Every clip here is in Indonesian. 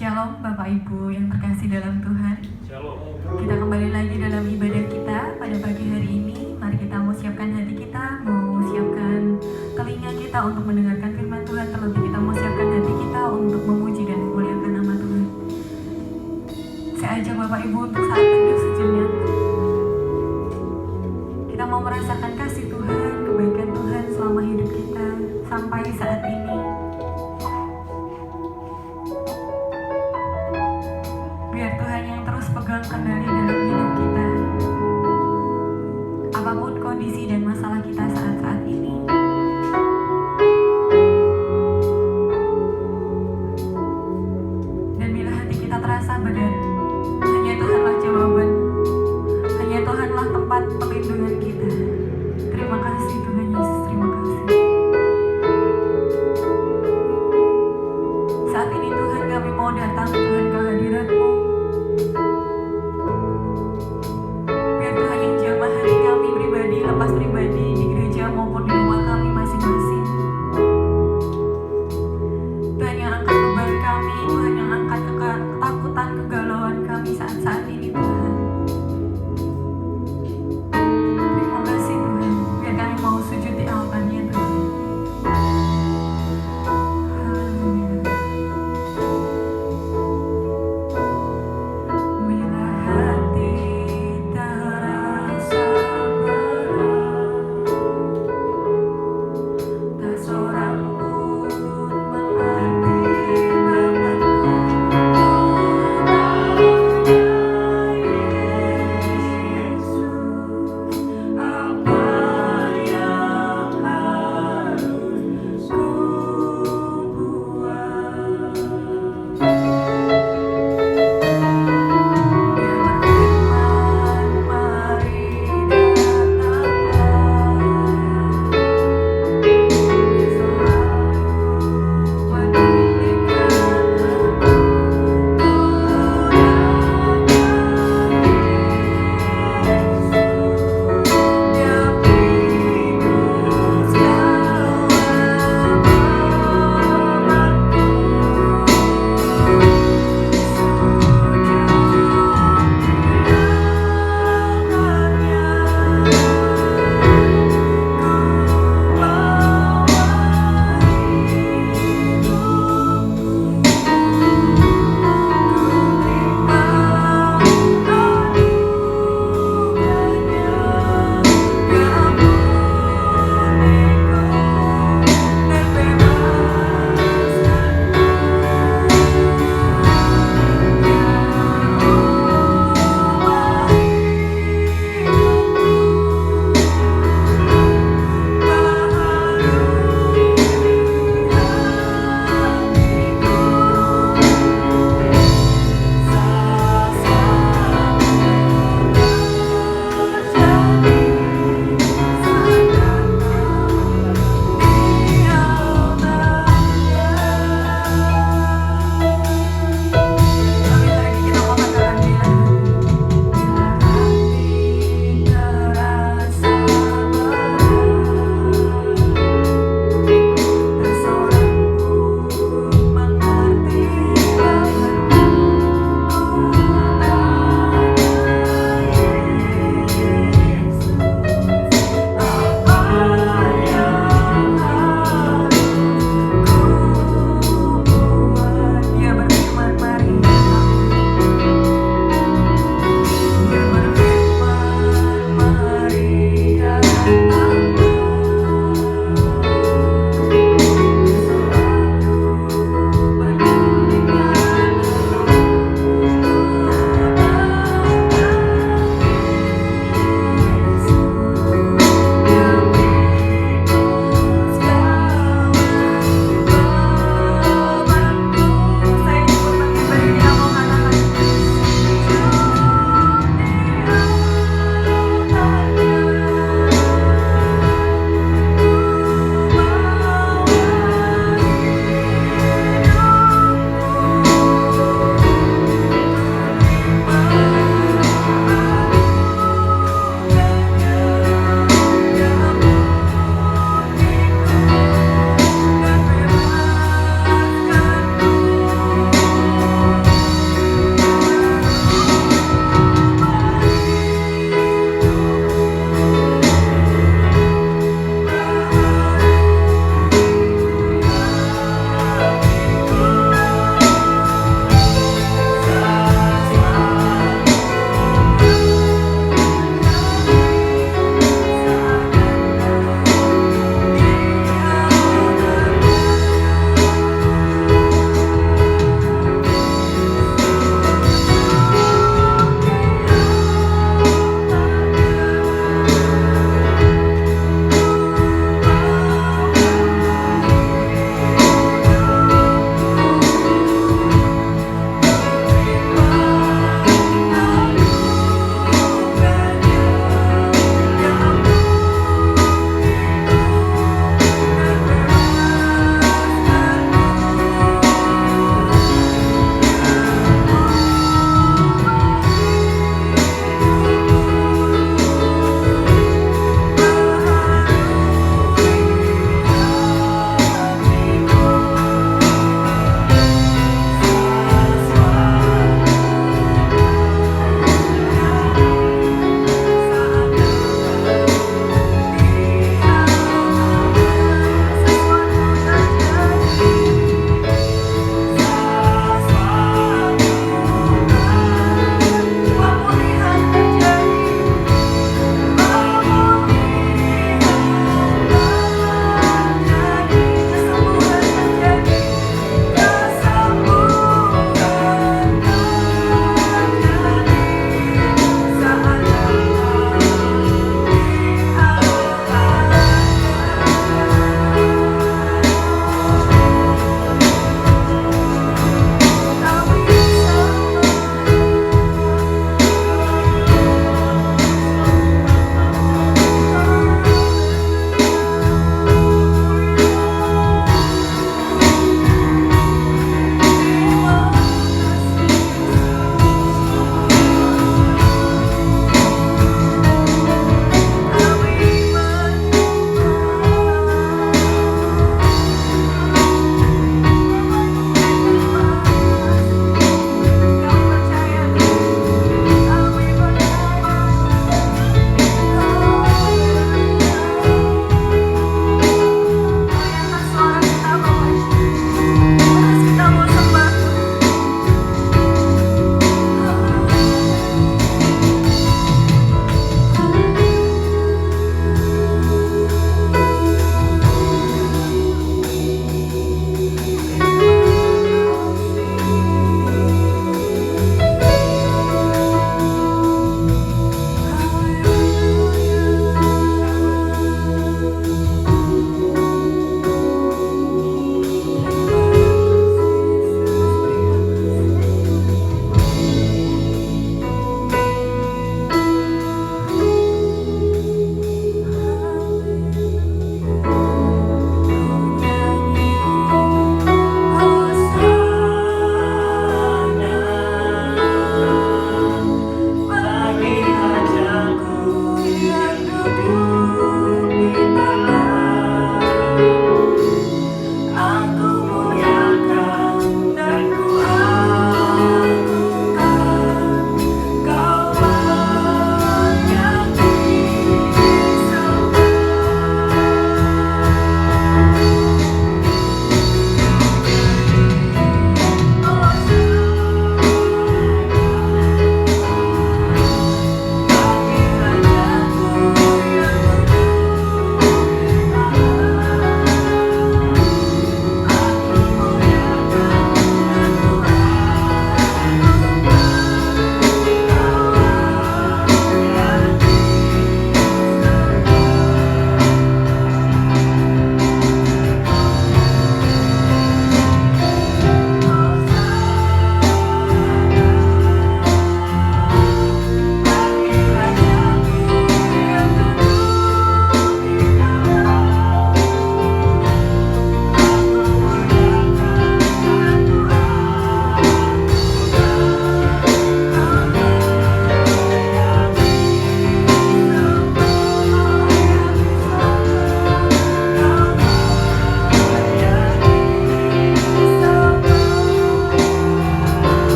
Shalom Bapak Ibu yang terkasih dalam Tuhan. Shalom. Kita kembali lagi dalam ibadah kita pada pagi hari ini. Mari kita mau siapkan hati kita, mau siapkan telinga kita untuk mendengarkan firman Tuhan. Terlebih kita mau siapkan hati kita untuk memuji dan memuliakan nama Tuhan. Saya ajak Bapak Ibu untuk saat teduh sejenak. Kita mau merasakan kasih Tuhan, kebaikan Tuhan selama hidup kita sampai saat ini. Biar Tuhan yang terus pegang kendali dalam hidup kita. Apapun kondisi dan masalah kita saat-saat ini. Dan bila hati kita terasa berat, hanya Tuhanlah jawaban. Hanya Tuhanlah tempat perlindungan kita. Terima kasih Tuhan Yesus, terima kasih. Saat ini Tuhan, kami mau datang Tuhan ke hadirat-Mu. Biar Tuhan yang jamah hati kami pribadi, lepas pribadi di gereja maupun di rumah kami masing-masing. Tuhan yang angkat beban kami, Tuhan yang angkat ketakutan, kegalauan kami saat-saat ini Tuhan. Terima kasih Tuhan, biar kami mau sujud di altarnya Tuhan. Haleluya. Bila hati terasa berat, tak seorang pun mengerti bebanku.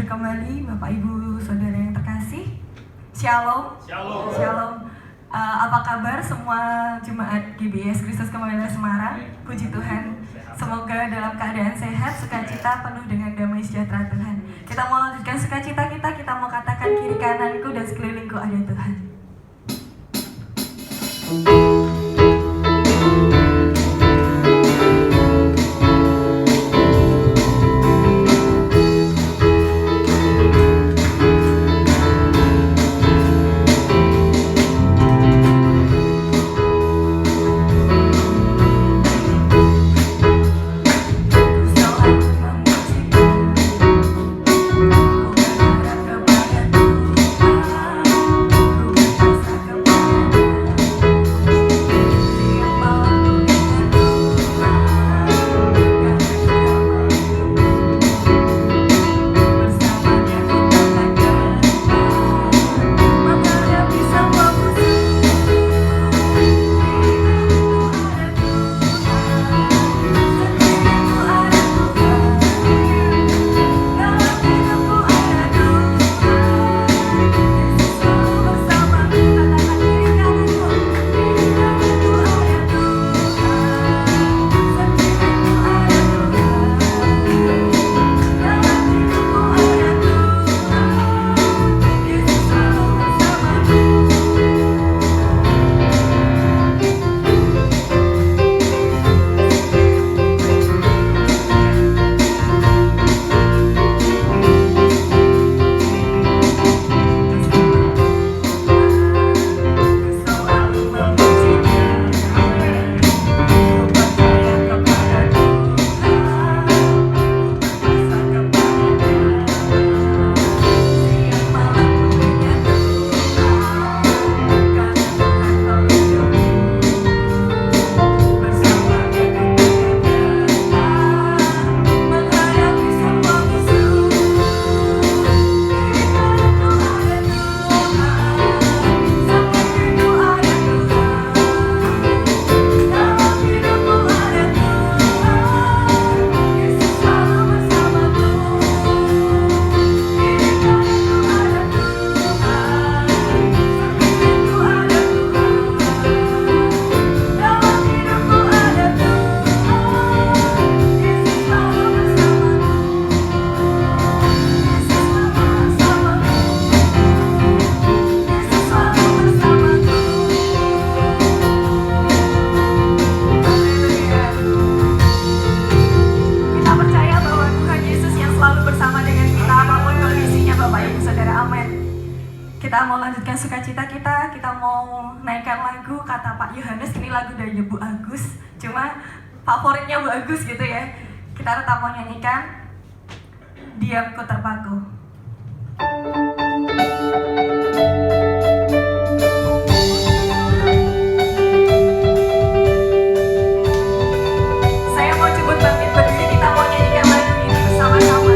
kembali, Bapak Ibu Saudara yang terkasih. Shalom. Shalom. Shalom. Apa kabar semua jemaat GBS Kristus Kembali Semarang? Puji Tuhan. Semoga dalam keadaan sehat, sukacita, penuh dengan damai sejahtera Tuhan. Kita mau lanjutkan sukacita kita mau katakan kiri kananku dan sekelilingku ada Tuhan. Kita mau lanjutkan sukacita kita mau naikkan lagu kata Pak Yohanes, ini lagu dari Bu Agus, cuma favoritnya Bu Agus gitu ya. Kita tetap mau nyanyikan Diamku Terpaku. Saya mau coba bangkit berdiri, kita mau nyanyikan lagu ini bersama-sama.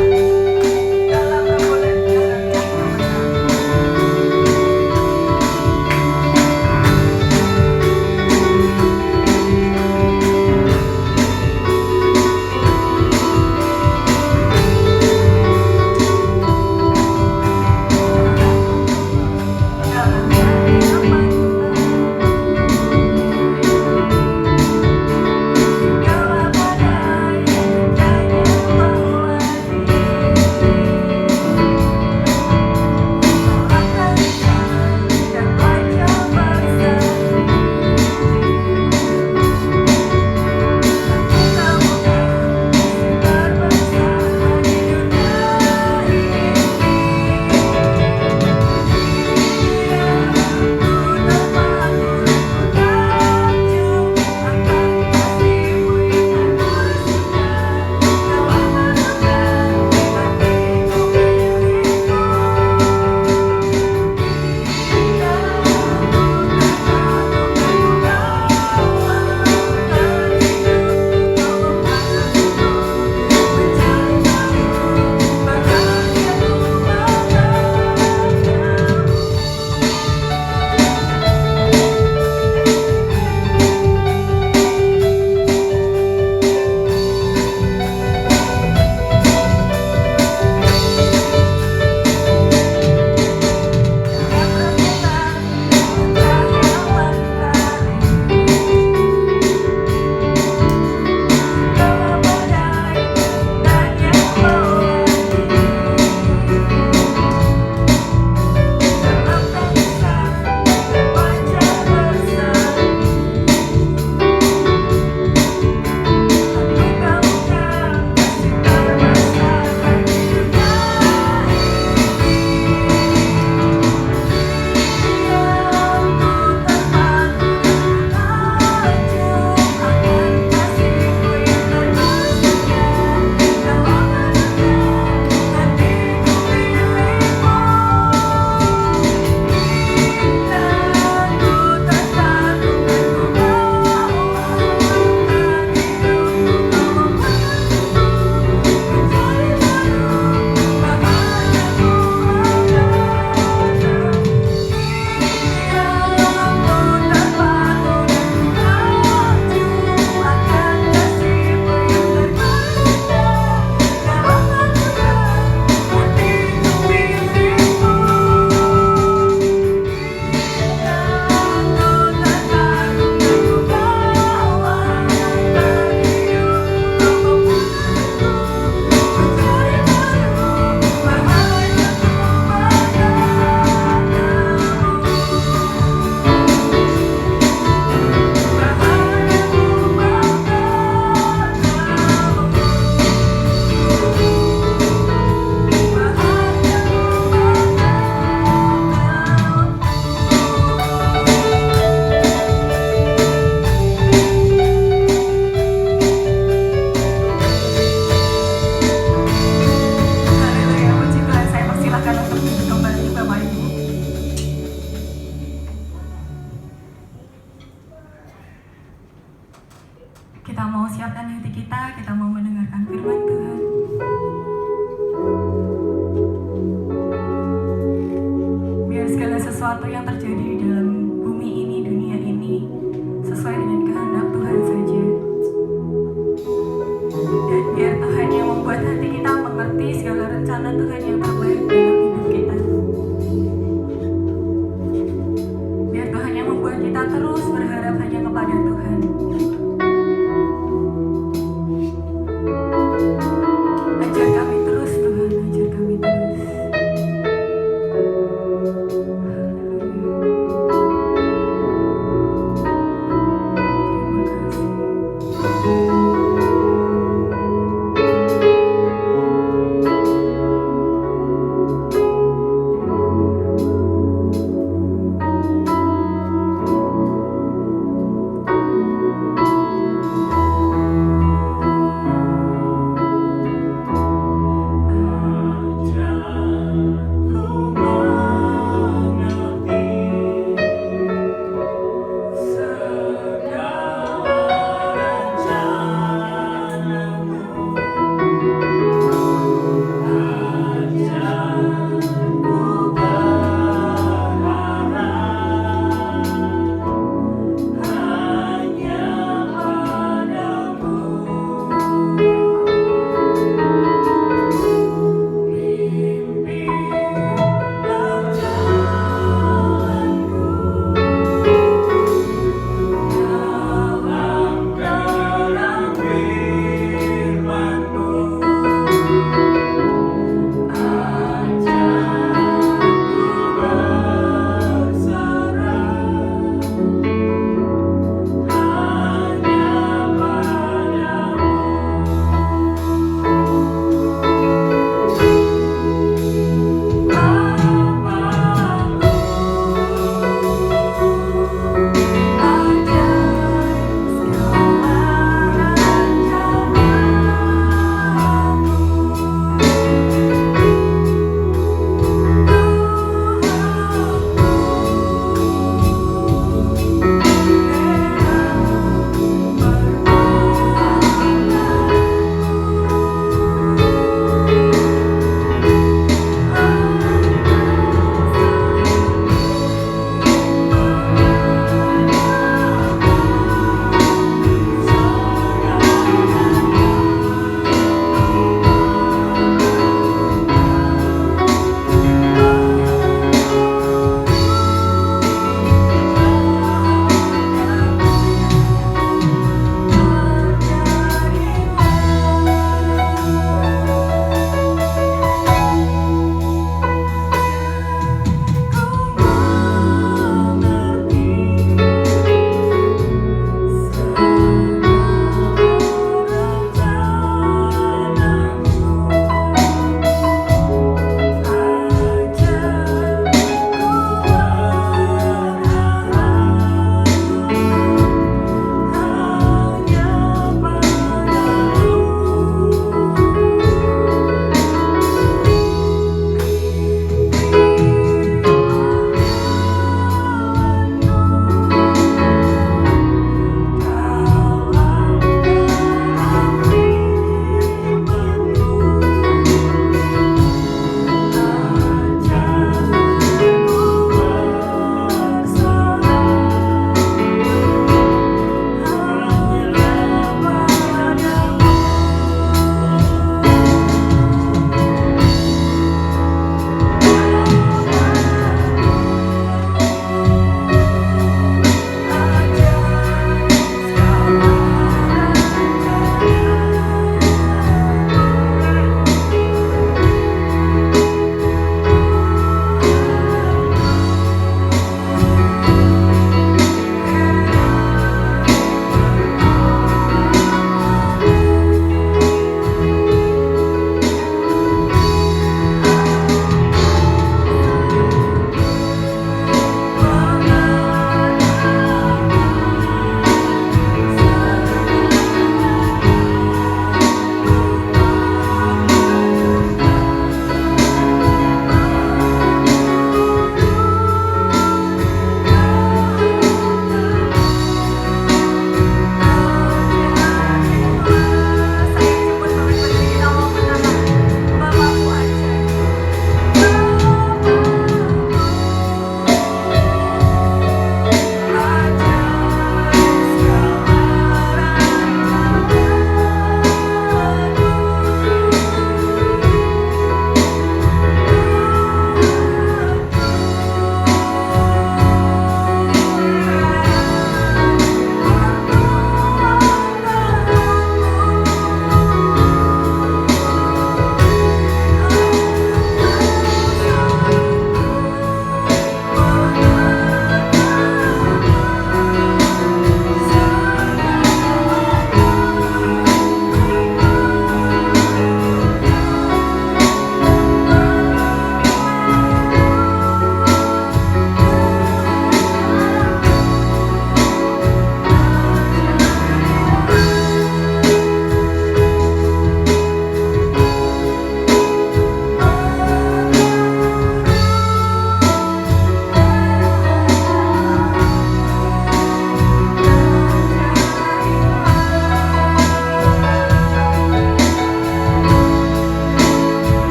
sesuatu yang terjadi di dalam bumi ini, dunia ini, sesuai dengan kehendak Tuhan saja. Dan biar Tuhan yang membuat hati kita mengerti segala rencana Tuhan yang terbaik dalam hidup kita. Biar Tuhan yang membuat kita terus berharap hanya kepada Tuhan. Ajar kami terus Tuhan, ajar kami terus. Haleluya.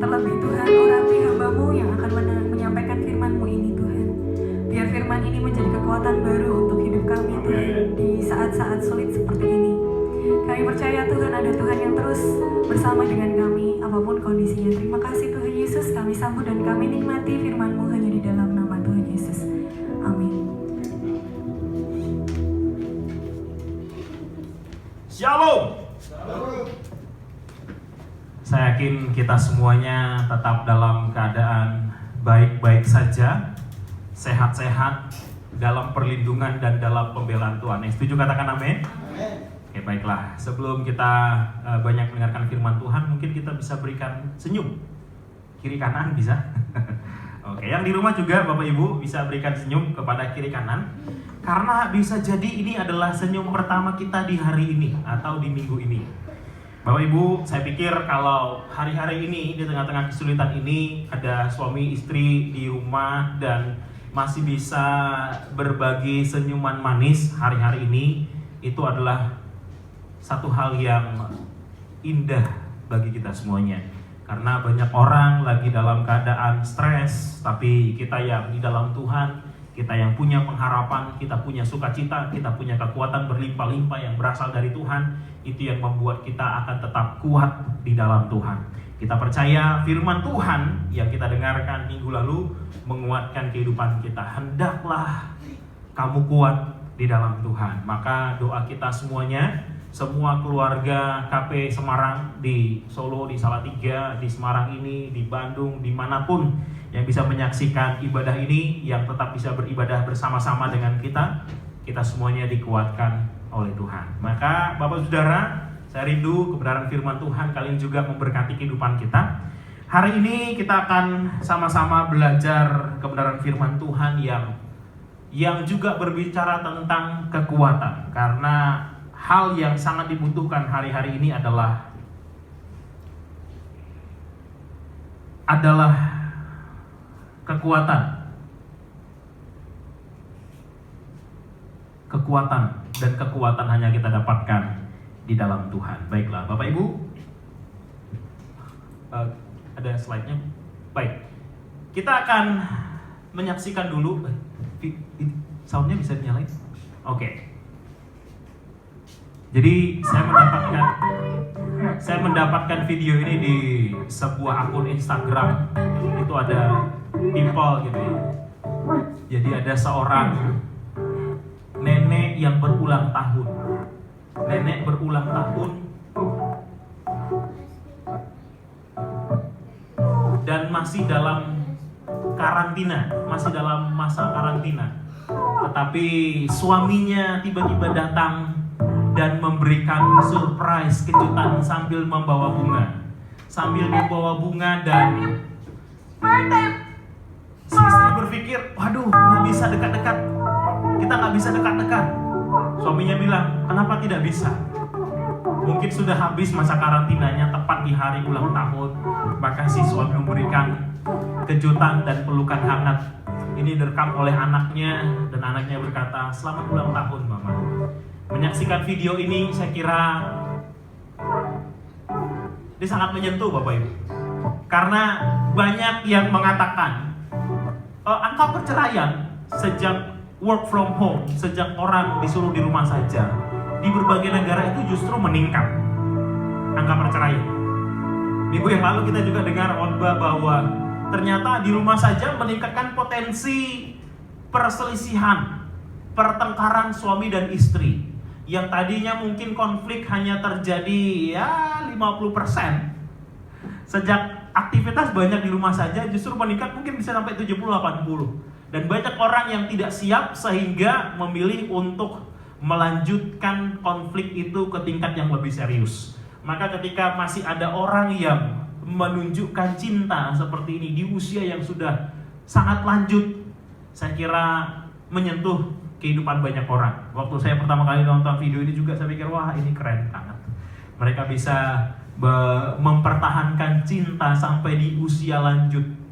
Terlebih Tuhan, urapi hamba-Mu yang akan menyampaikan firman-Mu ini Tuhan. Biar firman ini menjadi kekuatan baru untuk hidup kami Tuhan di saat-saat sulit seperti ini. Kami percaya Tuhan ada Tuhan yang terus bersama dengan kami apapun kondisinya. Terima kasih Tuhan Yesus, kami sambut dan kami nikmati firman-Mu hanya di dalam nama Tuhan Yesus. Amin. Shalom. Saya yakin kita semuanya tetap dalam keadaan baik-baik saja, sehat-sehat, dalam perlindungan dan dalam pembelaan Tuhan. Yang setuju katakan amin. Oke, baiklah. Sebelum kita banyak mendengarkan firman Tuhan, mungkin kita bisa berikan senyum. Kiri kanan bisa. Oke, yang di rumah juga Bapak Ibu bisa berikan senyum kepada kiri kanan. Karena bisa jadi ini adalah senyum pertama kita di hari ini atau di minggu ini. Bapak Ibu, saya pikir kalau hari-hari ini di tengah-tengah kesulitan ini ada suami istri di rumah dan masih bisa berbagi senyuman manis hari-hari ini, itu adalah satu hal yang indah bagi kita semuanya. Karena banyak orang lagi dalam keadaan stres, tapi kita yang di dalam Tuhan, kita yang punya pengharapan, kita punya sukacita, kita punya kekuatan berlimpah-limpah yang berasal dari Tuhan, itu yang membuat kita akan tetap kuat di dalam Tuhan. Kita percaya firman Tuhan yang kita dengarkan minggu lalu menguatkan kehidupan kita. Hendaklah kamu kuat di dalam Tuhan. Maka doa kita semuanya, semua keluarga KP Semarang di Solo, di Salatiga, di Semarang ini, di Bandung, dimanapun yang bisa menyaksikan ibadah ini, yang tetap bisa beribadah bersama-sama dengan kita semuanya dikuatkan oleh Tuhan. Maka Bapak Saudara, saya rindu kebenaran firman Tuhan kalian juga memberkati kehidupan kita. Hari ini kita akan sama-sama belajar kebenaran firman Tuhan yang juga berbicara tentang kekuatan. Karena hal yang sangat dibutuhkan hari-hari ini adalah kekuatan. Dan kekuatan hanya kita dapatkan di dalam Tuhan. Baiklah, Bapak Ibu, ada slide-nya. Baik, kita akan menyaksikan dulu. Sound-nya bisa dinyalain? Oke. Jadi saya mendapatkan video ini di sebuah akun Instagram. Itu ada people gitu ya. Jadi ada seorang nenek yang berulang tahun. Nenek berulang tahun dan masih dalam karantina, masih dalam masa karantina. Tetapi suaminya tiba-tiba datang dan memberikan surprise, kejutan sambil membawa bunga dan si istri berpikir, waduh, nggak bisa dekat-dekat. Kita nggak bisa dekat-dekat. Suaminya bilang, kenapa tidak bisa? Mungkin sudah habis masa karantinanya tepat di hari ulang tahun. Maka si suami memberikan kejutan dan pelukan hangat. Ini direkam oleh anaknya dan anaknya berkata, selamat ulang tahun Mama. Menyaksikan video ini saya kira ini sangat menyentuh Bapak Ibu. Karena banyak yang mengatakan angka perceraian sejak work from home, sejak orang disuruh di rumah saja, di berbagai negara itu justru meningkat angka perceraian. Minggu yang lalu kita juga dengar khotbah bahwa ternyata di rumah saja meningkatkan potensi perselisihan, pertengkaran suami dan istri. Yang tadinya mungkin konflik hanya terjadi 50%. Sejak aktivitas banyak di rumah saja justru meningkat mungkin bisa sampai 70-80. Dan banyak orang yang tidak siap sehingga memilih untuk melanjutkan konflik itu ke tingkat yang lebih serius. Maka ketika masih ada orang yang menunjukkan cinta seperti ini di usia yang sudah sangat lanjut, saya kira menyentuh kehidupan banyak orang. Waktu saya pertama kali nonton video ini juga saya pikir, wah ini keren banget. Mereka bisa mempertahankan cinta sampai di usia lanjut.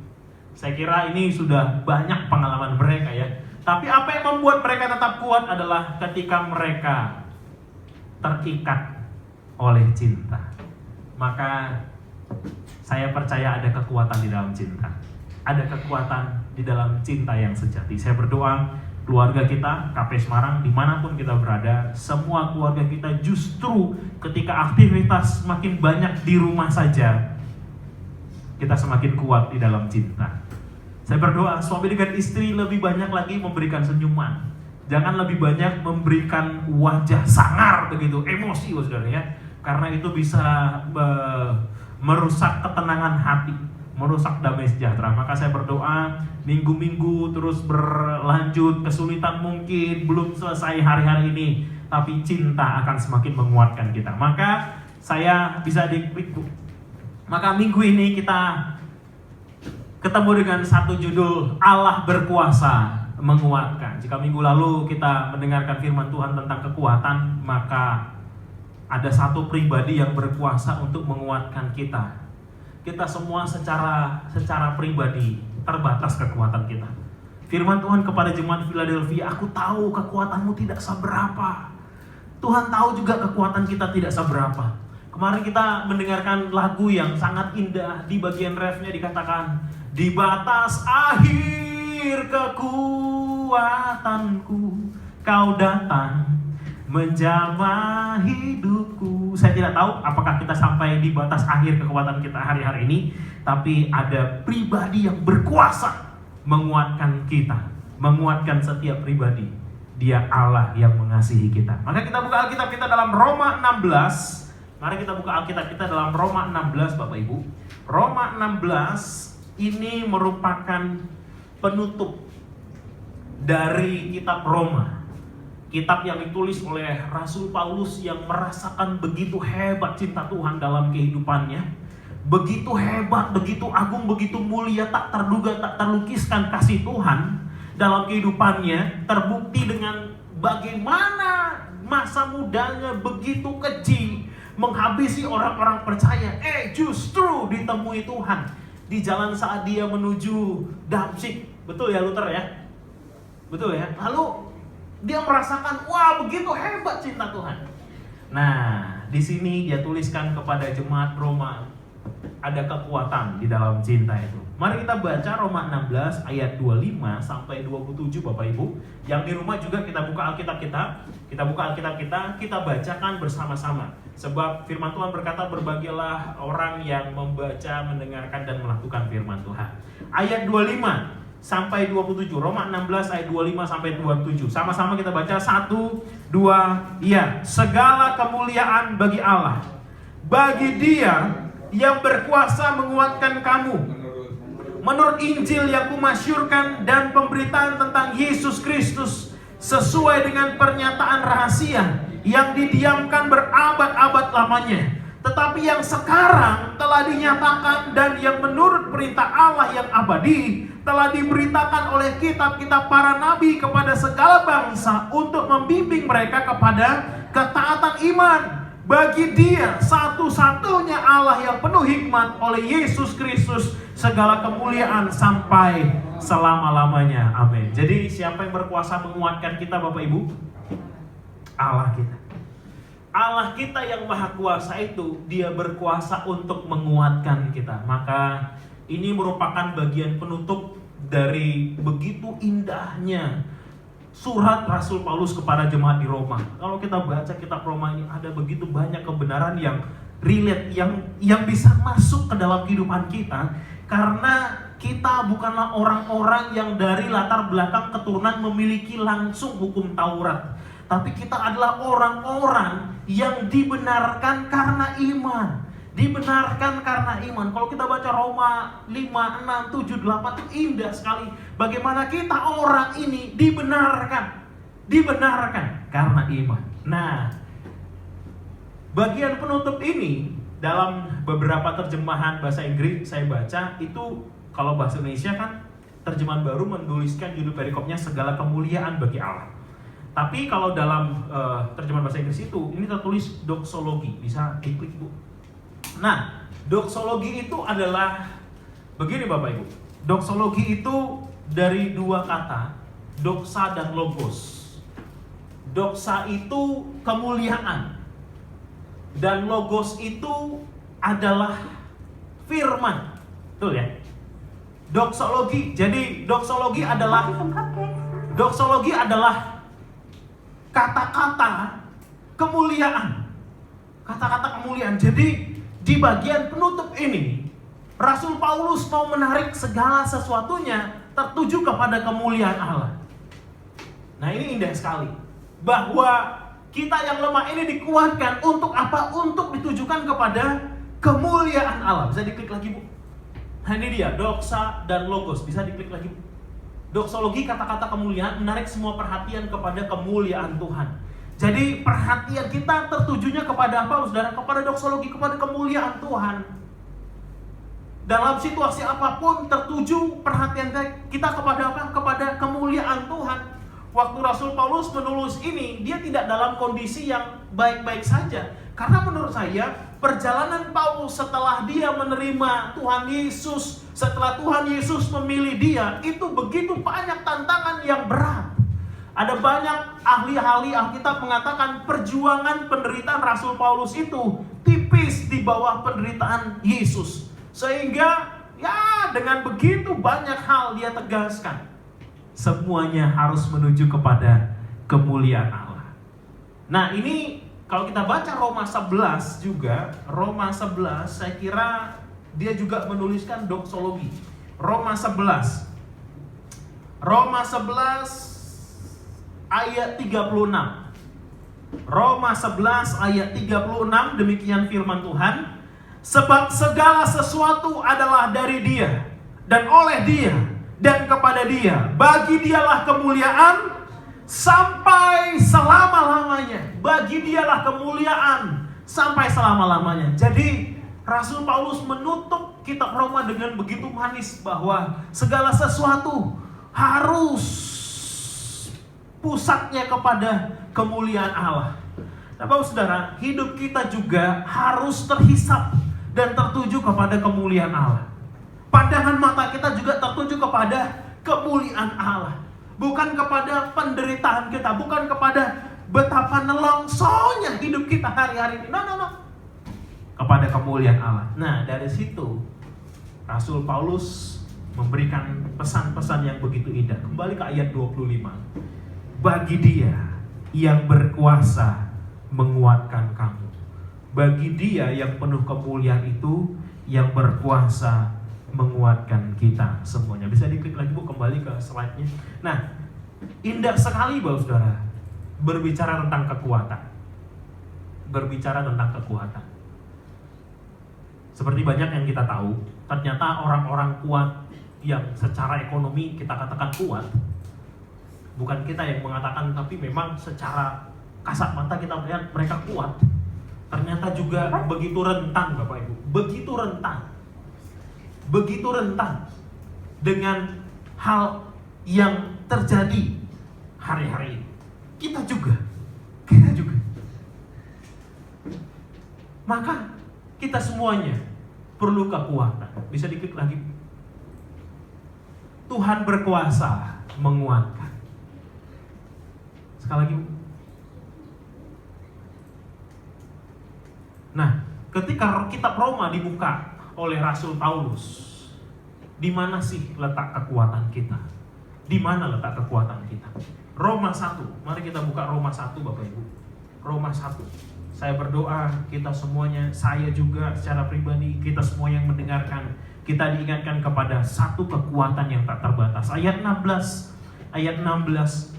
Saya kira ini sudah banyak pengalaman mereka ya. Tapi apa yang membuat mereka tetap kuat adalah ketika mereka terikat oleh cinta. Maka Saya percaya ada kekuatan di dalam cinta. Ada kekuatan di dalam cinta yang sejati. Saya berdoa keluarga kita, KP Semarang, dimanapun kita berada, semua keluarga kita justru ketika aktivitas semakin banyak di rumah saja, kita semakin kuat di dalam cinta. Saya berdoa suami dengan istri lebih banyak lagi memberikan senyuman. Jangan lebih banyak memberikan wajah sangar begitu, emosi saudara ya. Karena itu bisa merusak ketenangan hati, merusak damai sejahtera. Maka saya berdoa minggu-minggu terus berlanjut, kesulitan mungkin belum selesai hari-hari ini, tapi cinta akan semakin menguatkan kita. Maka saya bisa maka minggu ini kita ketemu dengan satu judul, Allah berkuasa menguatkan. Jika minggu lalu kita mendengarkan firman Tuhan tentang kekuatan, maka ada satu pribadi yang berkuasa untuk menguatkan kita. Kita semua secara pribadi terbatas kekuatan kita. Firman Tuhan kepada jemaat Philadelphia, aku tahu kekuatanmu tidak seberapa. Tuhan tahu juga kekuatan kita tidak seberapa. Kemarin kita mendengarkan lagu yang sangat indah. Di bagian refnya dikatakan, di batas akhir kekuatanku kau datang menjamah hidupku. Saya tidak tahu apakah kita sampai di batas akhir kekuatan kita hari-hari ini, tapi ada pribadi yang berkuasa menguatkan kita, menguatkan setiap pribadi. Dia Allah yang mengasihi kita. Maka kita buka Alkitab kita dalam Roma 16. Mari kita buka Alkitab kita dalam Roma 16 Bapak Ibu. Roma 16 ini merupakan penutup dari kitab Roma. Kitab yang ditulis oleh Rasul Paulus yang merasakan begitu hebat cinta Tuhan dalam kehidupannya. Begitu hebat, begitu agung, begitu mulia, tak terduga, tak terlukiskan kasih Tuhan dalam kehidupannya. Terbukti dengan bagaimana masa mudanya begitu keji, menghabisi orang-orang percaya. Justru ditemui Tuhan di jalan saat dia menuju Damsyik. Betul ya Luther ya? Betul ya? Lalu dia merasakan, wah begitu hebat cinta Tuhan. Nah, di sini dia tuliskan kepada jemaat Roma, ada kekuatan di dalam cinta itu. Mari kita baca Roma 16 ayat 25 sampai 27 Bapak Ibu. Yang di rumah juga kita buka Alkitab kita. Kita buka Alkitab kita bacakan bersama-sama. Sebab firman Tuhan berkata, berbahagialah orang yang membaca, mendengarkan dan melakukan firman Tuhan. Ayat 25 sampai 27. Roma 16 ayat 25 sampai 27. Sama-sama kita baca 1, 2, iya. Segala kemuliaan bagi Allah, bagi Dia yang berkuasa menguatkan kamu menurut Injil yang kumasyurkan dan pemberitaan tentang Yesus Kristus sesuai dengan pernyataan rahasia yang didiamkan berabad-abad lamanya, tetapi yang sekarang telah dinyatakan dan yang menurut perintah Allah yang abadi telah diberitakan oleh kitab-kitab para nabi kepada segala bangsa untuk membimbing mereka kepada ketaatan iman bagi Dia satu-satunya Allah yang penuh hikmat, oleh Yesus Kristus segala kemuliaan sampai selama-lamanya. Amin. Jadi siapa yang berkuasa menguatkan kita Bapak Ibu? Allah kita. Allah kita yang maha kuasa itu, Dia berkuasa untuk menguatkan kita. Maka ini merupakan bagian penutup dari begitu indahnya surat Rasul Paulus kepada jemaat di Roma. Kalau kita baca kitab Roma ini, ada begitu banyak kebenaran yang relate, yang bisa masuk ke dalam kehidupan kita. Karena kita bukanlah orang-orang yang dari latar belakang keturunan memiliki langsung hukum Taurat, tapi kita adalah orang-orang yang dibenarkan karena iman. Dibenarkan karena iman. Kalau kita baca Roma 5, 6, 7, 8 itu indah sekali. Bagaimana kita orang ini dibenarkan karena iman. Nah, bagian penutup ini dalam beberapa terjemahan bahasa Inggris saya baca itu, kalau bahasa Indonesia kan terjemahan baru menuliskan judul perikopnya segala kemuliaan bagi Allah. Tapi kalau dalam terjemahan bahasa Inggris itu ini tertulis doksologi. Bisa diklik Bu. Nah, doksologi itu adalah begini Bapak Ibu. Doksologi itu dari dua kata, doksa dan logos. Doksa itu kemuliaan, dan logos itu adalah firman. Betul ya? Doksologi. Jadi doksologi adalah kata-kata kemuliaan. Kata-kata kemuliaan. Jadi di bagian penutup ini Rasul Paulus mau menarik segala sesuatunya tertuju kepada kemuliaan Allah. Nah, ini indah sekali. Bahwa kita yang lemah ini dikuatkan untuk apa? Untuk ditujukan kepada kemuliaan Allah. Bisa diklik lagi, Bu. Nah, ini dia, doksa dan logos. Bisa diklik lagi, Bu. Doksologi, kata-kata kemuliaan, menarik semua perhatian kepada kemuliaan Tuhan. Jadi perhatian kita tertujunya kepada apa, saudara? Kepada doksologi, kepada kemuliaan Tuhan. Dalam situasi apapun tertuju perhatian kita kepada apa? Kepada kemuliaan Tuhan. Waktu Rasul Paulus menulis ini, dia tidak dalam kondisi yang baik-baik saja. Karena menurut saya, perjalanan Paulus setelah dia menerima Tuhan Yesus, setelah Tuhan Yesus memilih dia, itu begitu banyak tantangan yang berat. Ada banyak ahli-ahli Alkitab mengatakan perjuangan penderitaan Rasul Paulus itu tipis di bawah penderitaan Yesus. Sehingga ya dengan begitu banyak hal dia tegaskan, semuanya harus menuju kepada kemuliaan Allah. Nah, ini kalau kita baca Roma 11 juga, Roma 11 saya kira dia juga menuliskan doksologi. Roma 11 ayat 36. Roma 11 ayat 36, demikian firman Tuhan. Sebab segala sesuatu adalah dari Dia, dan oleh Dia, dan kepada Dia. Bagi Dialah kemuliaan sampai selama-lamanya. Bagi Dialah kemuliaan sampai selama-lamanya. Jadi Rasul Paulus menutup kitab Roma dengan begitu manis, bahwa segala sesuatu harus pusatnya kepada kemuliaan Allah. Nah, Bapak Saudara, hidup kita juga harus terhisap dan tertuju kepada kemuliaan Allah. Pandangan mata kita juga tertuju kepada kemuliaan Allah. Bukan kepada penderitaan kita, bukan kepada betapa nelongsonya hidup kita hari-hari ini. No. Kepada kemuliaan Allah. Nah, dari situ Rasul Paulus memberikan pesan-pesan yang begitu indah. Kembali ke ayat 25. Bagi Dia yang berkuasa menguatkan kamu. Bagi Dia yang penuh kemuliaan itu, yang berkuasa menguatkan kita semuanya. Bisa diklik lagi, Bu, kembali ke slide-nya. Nah, indah sekali, Bapak Saudara, berbicara tentang kekuatan. Berbicara tentang kekuatan. Seperti banyak yang kita tahu, ternyata orang-orang kuat yang secara ekonomi kita katakan kuat, bukan kita yang mengatakan, tapi memang secara kasat mata kita melihat mereka kuat, ternyata juga begitu rentan, Bapak Ibu. Begitu rentan dengan hal yang terjadi hari-hari ini. Kita juga. Maka kita semuanya perlu kekuatan. Bisa diklik lagi. Tuhan berkuasa menguatkan. Sekali lagi. Nah, ketika kitab Roma dibuka oleh Rasul Paulus, di mana sih letak kekuatan kita? Di mana letak kekuatan kita? Roma 1. Mari kita buka Roma 1, Bapak Ibu. Roma 1. Saya berdoa kita semuanya, saya juga secara pribadi, kita semua yang mendengarkan, kita diingatkan kepada satu kekuatan yang tak terbatas. Ayat 16.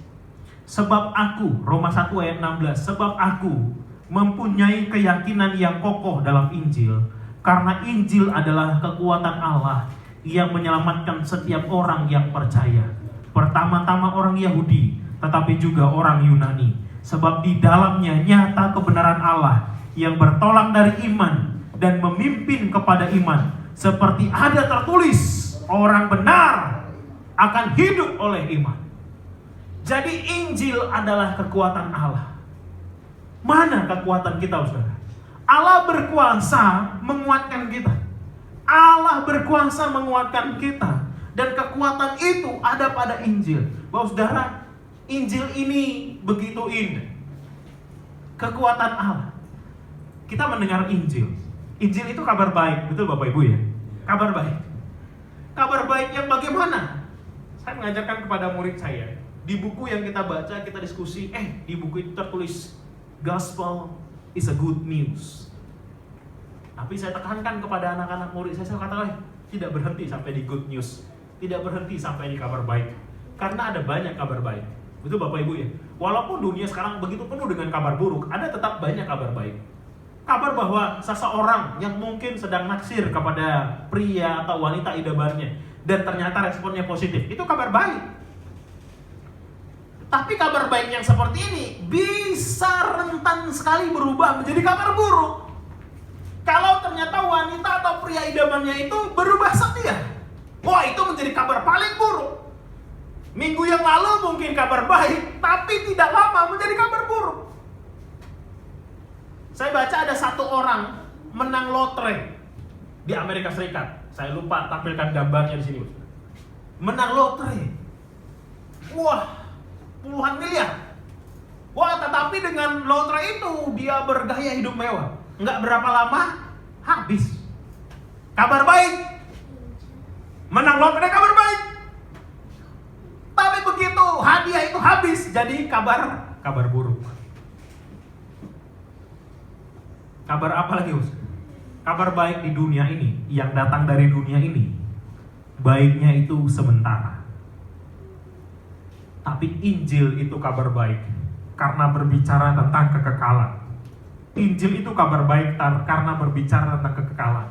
Sebab aku, Roma 1 ayat 16, sebab aku mempunyai keyakinan yang kokoh dalam Injil, karena Injil adalah kekuatan Allah yang menyelamatkan setiap orang yang percaya. Pertama-tama orang Yahudi, tetapi juga orang Yunani. Sebab di dalamnya nyata kebenaran Allah yang bertolak dari iman dan memimpin kepada iman. Seperti ada tertulis, orang benar akan hidup oleh iman. Jadi Injil adalah kekuatan Allah. Mana kekuatan kita, saudara? Allah berkuasa menguatkan kita. Allah berkuasa menguatkan kita. Dan kekuatan itu ada pada Injil. Bapak saudara, Injil ini begitu indah. Kekuatan Allah. Kita mendengar Injil. Injil itu kabar baik, betul Bapak Ibu ya? Kabar baik. Kabar baik yang bagaimana? Saya mengajarkan kepada murid saya, di buku yang kita baca, kita diskusi, di buku itu tertulis Gospel is a good news. Tapi saya tekankan kepada anak-anak murid saya katakan, tidak berhenti sampai di good news, tidak berhenti sampai di kabar baik. Karena ada banyak kabar baik. Betul Bapak Ibu ya? Walaupun dunia sekarang begitu penuh dengan kabar buruk, ada tetap banyak kabar baik. Kabar bahwa seseorang yang mungkin sedang naksir kepada pria atau wanita idamannya dan ternyata responnya positif, itu kabar baik. Tapi kabar baik yang seperti ini bisa rentan sekali berubah menjadi kabar buruk. Kalau ternyata wanita atau pria idamannya itu berubah setia, wah itu menjadi kabar paling buruk. Minggu yang lalu mungkin kabar baik, tapi tidak lama menjadi kabar buruk. Saya baca ada satu orang menang lotre di Amerika Serikat. Saya lupa tampilkan gambarnya di sini. Menang lotre. Wah, puluhan miliar. Wah, tetapi dengan lotre itu dia bergaya hidup mewah. Nggak berapa lama habis. Kabar baik. Menang lotre kabar baik. Tapi begitu hadiah itu habis, jadi kabar buruk. Kabar apa lagi, Us? Kabar baik di dunia ini, yang datang dari dunia ini, baiknya itu sementara. Tapi Injil itu kabar baik karena berbicara tentang kekekalan. Injil itu kabar baik karena berbicara tentang kekekalan.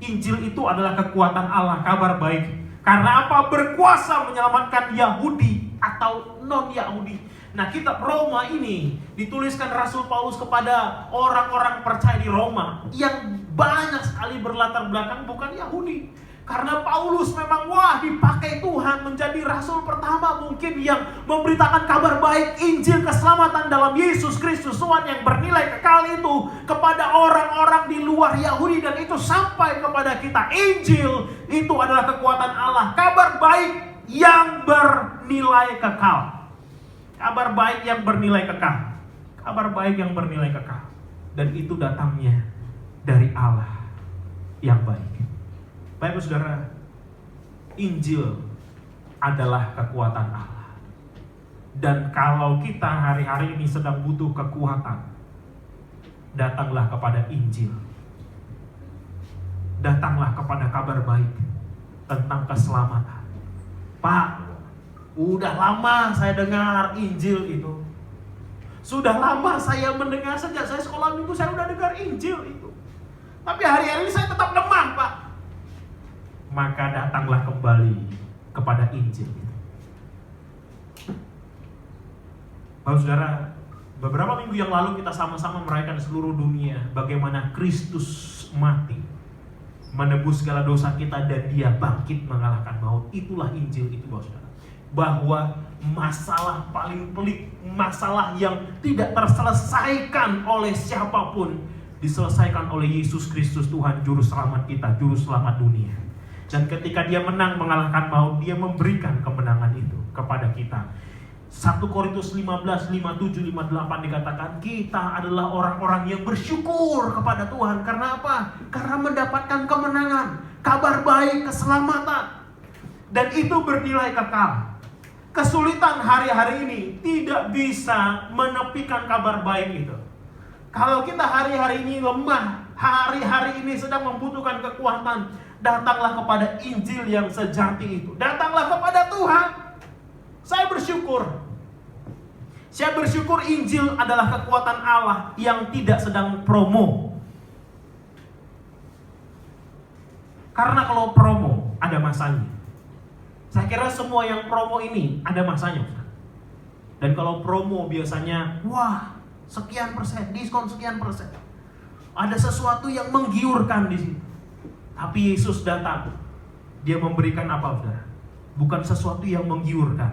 Injil itu adalah kekuatan Allah, kabar baik. Karena apa? Berkuasa menyelamatkan Yahudi atau non-Yahudi. Nah, kitab Roma ini dituliskan Rasul Paulus kepada orang-orang percaya di Roma yang banyak sekali berlatar belakang bukan Yahudi. Karena Paulus memang dipakai Tuhan menjadi rasul pertama mungkin yang memberitakan kabar baik Injil keselamatan dalam Yesus Kristus Tuhan yang bernilai kekal itu kepada orang-orang di luar Yahudi, dan itu sampai kepada kita. Injil itu adalah kekuatan Allah, kabar baik yang bernilai kekal. Kabar baik yang bernilai kekal. Kabar baik yang bernilai kekal. Dan itu datangnya dari Allah yang baik. Bapak Saudara, Injil adalah kekuatan Allah. Dan kalau kita hari-hari ini sedang butuh kekuatan, datanglah kepada Injil. Datanglah kepada kabar baik tentang keselamatan. Pak, udah lama saya dengar Injil itu. Sudah lama saya mendengar, sejak saya sekolah minggu saya udah dengar Injil itu. Tapi hari-hari ini saya tetap lemah, Pak. Maka datanglah kembali kepada Injil. Bapak Saudara, beberapa minggu yang lalu kita sama-sama merayakan seluruh dunia bagaimana Kristus mati, menebus segala dosa kita, dan Dia bangkit mengalahkan maut. Itulah Injil itu, Bapak Saudara. Bahwa masalah paling pelik, masalah yang tidak terselesaikan oleh siapapun, diselesaikan oleh Yesus Kristus Tuhan, Juru Selamat kita, Juru Selamat dunia. Dan ketika Dia menang mengalahkan maut, Dia memberikan kemenangan itu kepada kita. 1 Korintus 15, 57, 58 dikatakan kita adalah orang-orang yang bersyukur kepada Tuhan. Karena apa? Karena mendapatkan kemenangan, kabar baik, keselamatan. Dan itu bernilai kekal. Kesulitan hari-hari ini tidak bisa menepikan kabar baik itu. Kalau kita hari-hari ini lemah, hari-hari ini sedang membutuhkan kekuatan, datanglah kepada Injil yang sejati itu. Datanglah kepada Tuhan. Saya bersyukur. Saya bersyukur Injil adalah kekuatan Allah yang tidak sedang promo. Karena kalau promo ada masanya. Saya kira semua yang promo ini ada masanya. Dan kalau promo biasanya, sekian persen, diskon sekian persen. Ada sesuatu yang menggiurkan di situ. Tapi Yesus datang, Dia memberikan apa, saudara? Bukan sesuatu yang menggiurkan,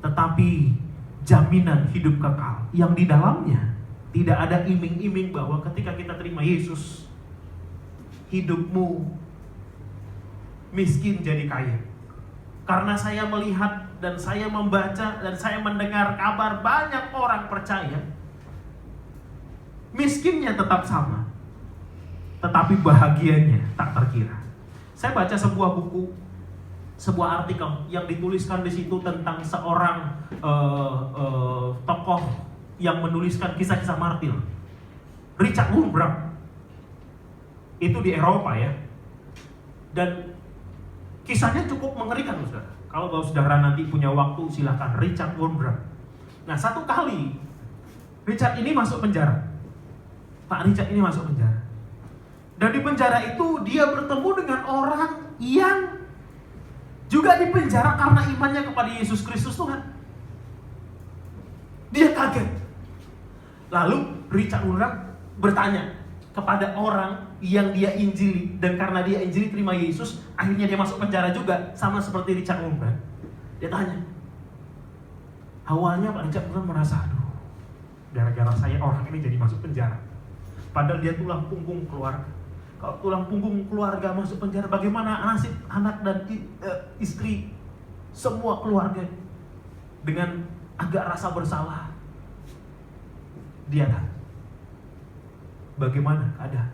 tetapi jaminan hidup kekal yang di dalamnya tidak ada iming-iming bahwa ketika kita terima Yesus, hidupmu miskin jadi kaya. Karena saya melihat dan saya membaca dan saya mendengar kabar banyak orang percaya, miskinnya tetap sama, tetapi bahagianya tak terkira. Saya baca sebuah buku, sebuah artikel yang dituliskan di situ tentang seorang tokoh yang menuliskan kisah-kisah martir, Richard Wurmbrand. Itu di Eropa ya. Dan kisahnya cukup mengerikan, saudara. Kalau saudara nanti punya waktu, silahkan. Richard Wurmbrand. Nah, satu kali Richard ini masuk penjara. Pak Richard ini masuk penjara. Dan di penjara itu dia bertemu dengan orang yang juga di penjara karena imannya kepada Yesus Kristus Tuhan. Dia kaget. Lalu Richard Wurmbrand bertanya kepada orang yang dia injili, dan karena dia injili terima Yesus, akhirnya dia masuk penjara juga, sama seperti Richard Wurmbrand. Dia tanya, awalnya Pak Richard Wurmbrand merasa, aduh, gara-gara saya orang ini jadi masuk penjara. Padahal dia tulang punggung keluarga. Kalau tulang punggung keluarga masuk penjara, bagaimana nasib anak dan istri, semua keluarga? Dengan agak rasa bersalah, dia tanya, bagaimana keadaan?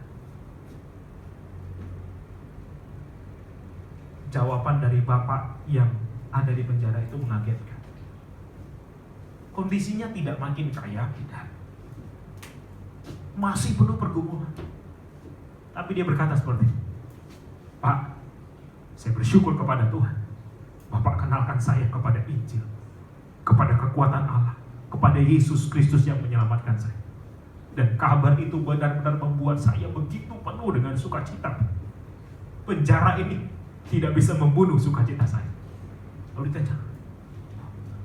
Jawaban dari bapak yang ada di penjara itu mengagetkan. Kondisinya tidak makin kaya, tidak. Masih penuh pergumulan. Tapi dia berkata seperti ini, Pak, saya bersyukur kepada Tuhan. Bapak kenalkan saya kepada Injil, kepada kekuatan Allah, kepada Yesus Kristus yang menyelamatkan saya. Dan kabar itu benar-benar membuat saya begitu penuh dengan sukacita. Penjara ini tidak bisa membunuh sukacita saya. Lalu ditanya,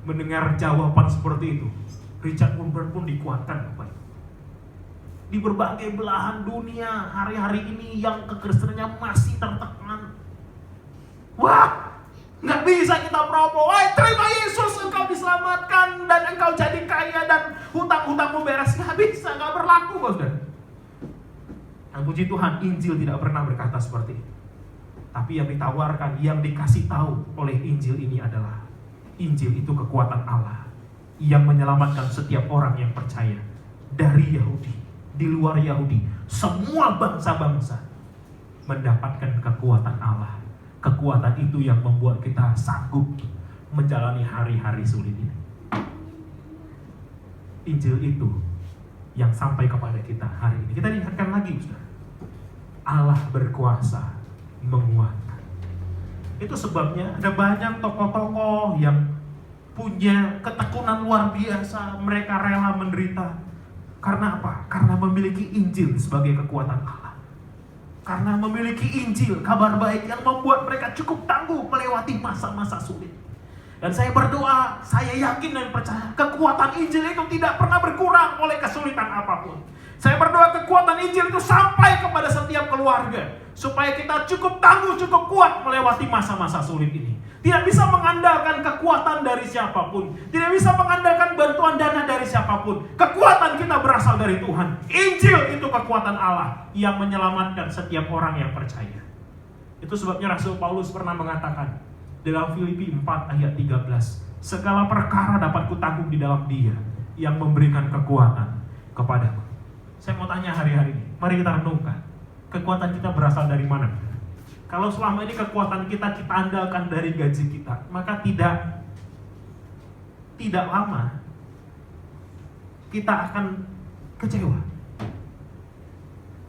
mendengar jawaban seperti itu, Richard Wurmbrand pun dikuatkan kembali. Di berbagai belahan dunia hari-hari ini yang kekristenannya masih tertekan. Wah, nggak bisa kita promo. Terima Yesus, engkau diselamatkan dan engkau jadi kaya dan hutang-hutangmu beres. Nggak bisa, nggak berlaku, saudara. Dan puji Tuhan, Injil tidak pernah berkata seperti itu. Tapi yang ditawarkan, yang dikasih tahu oleh Injil ini adalah Injil itu kekuatan Allah yang menyelamatkan setiap orang yang percaya, dari Yahudi, di luar Yahudi, semua bangsa-bangsa mendapatkan kekuatan Allah. Kekuatan itu yang membuat kita sanggup menjalani hari-hari sulit ini. Injil itu yang sampai kepada kita hari ini. Kita ingatkan lagi, saudara, Allah berkuasa menguatkan. Itu sebabnya ada banyak tokoh-tokoh yang punya ketekunan luar biasa. Mereka rela menderita. Karena apa? Karena memiliki Injil sebagai kekuatan Allah. Karena memiliki Injil, kabar baik yang membuat mereka cukup tangguh melewati masa-masa sulit. Dan saya berdoa, saya yakin dan percaya kekuatan Injil itu tidak pernah berkurang oleh kesulitan apapun. Saya berdoa kekuatan Injil itu sampai kepada setiap keluarga, supaya kita cukup tangguh, cukup kuat melewati masa-masa sulit ini. Tidak bisa mengandalkan kekuatan dari siapapun, tidak bisa mengandalkan bantuan dana dari siapapun. Kekuatan kita berasal dari Tuhan. Injil itu kekuatan Allah yang menyelamatkan setiap orang yang percaya. Itu sebabnya Rasul Paulus pernah mengatakan dalam Filipi 4 ayat 13, segala perkara dapat kutanggung di dalam Dia yang memberikan kekuatan kepadaku. Saya mau tanya hari-hari ini, mari kita renungkan, kekuatan kita berasal dari mana? Kalau selama ini kekuatan kita andalkan dari gaji kita, maka tidak lama kita akan kecewa.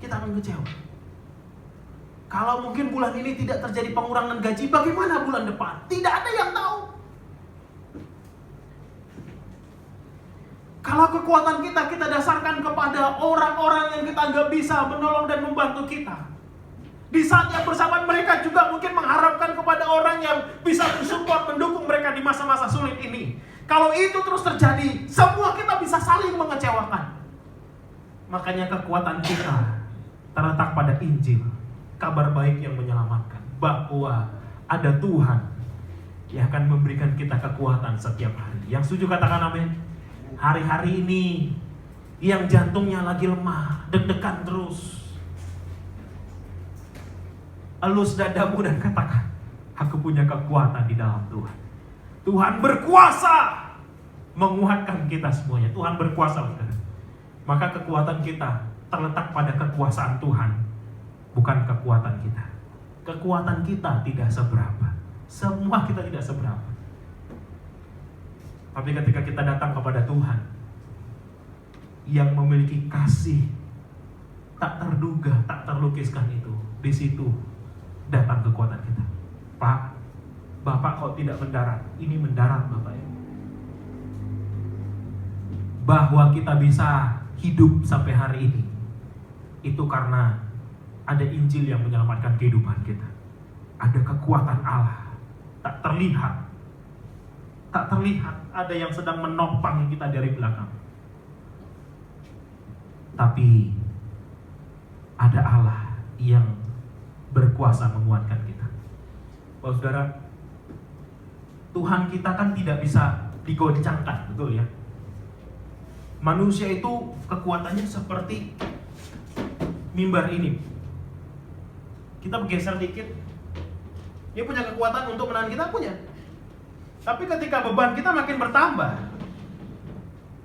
Kita akan kecewa. Kalau mungkin bulan ini tidak terjadi pengurangan gaji, bagaimana bulan depan? Tidak ada yang tahu. Kalau kekuatan kita dasarkan kepada orang-orang yang kita nggak bisa menolong dan membantu kita. Di saat yang bersamaan mereka juga mungkin mengharapkan kepada orang yang bisa mensupport, mendukung mereka di masa-masa sulit ini. Kalau itu terus terjadi, semua kita bisa saling mengecewakan. Makanya kekuatan kita terletak pada Injil, kabar baik yang menyelamatkan, bahwa ada Tuhan yang akan memberikan kita kekuatan setiap hari. Yang setuju katakan amin. Hari-hari ini yang jantungnya lagi lemah, deg-degan terus, elus dadamu dan katakan, aku punya kekuatan di dalam Tuhan. Tuhan berkuasa menguatkan kita semuanya. Tuhan berkuasa, saudara. Maka kekuatan kita terletak pada kekuasaan Tuhan, bukan kekuatan kita. Kekuatan kita tidak seberapa. Semua kita tidak seberapa. Tapi ketika kita datang kepada Tuhan yang memiliki kasih tak terduga, tak terlukiskan itu, di situ datang kekuatan kita. Pak, Bapak kok tidak mendarat? Ini mendarat Bapak ya. Bahwa kita bisa hidup sampai hari ini, itu karena ada Injil yang menyelamatkan kehidupan kita. Ada kekuatan Allah, tak terlihat. Tak terlihat, ada yang sedang menopang kita dari belakang. Tapi ada Allah yang berkuasa menguatkan kita. Bapak saudara, Tuhan kita kan tidak bisa digoncangkan, betul ya? Manusia itu kekuatannya seperti mimbar ini. Kita bergeser dikit, dia punya kekuatan untuk menahan kita, punya. Tapi ketika beban kita makin bertambah,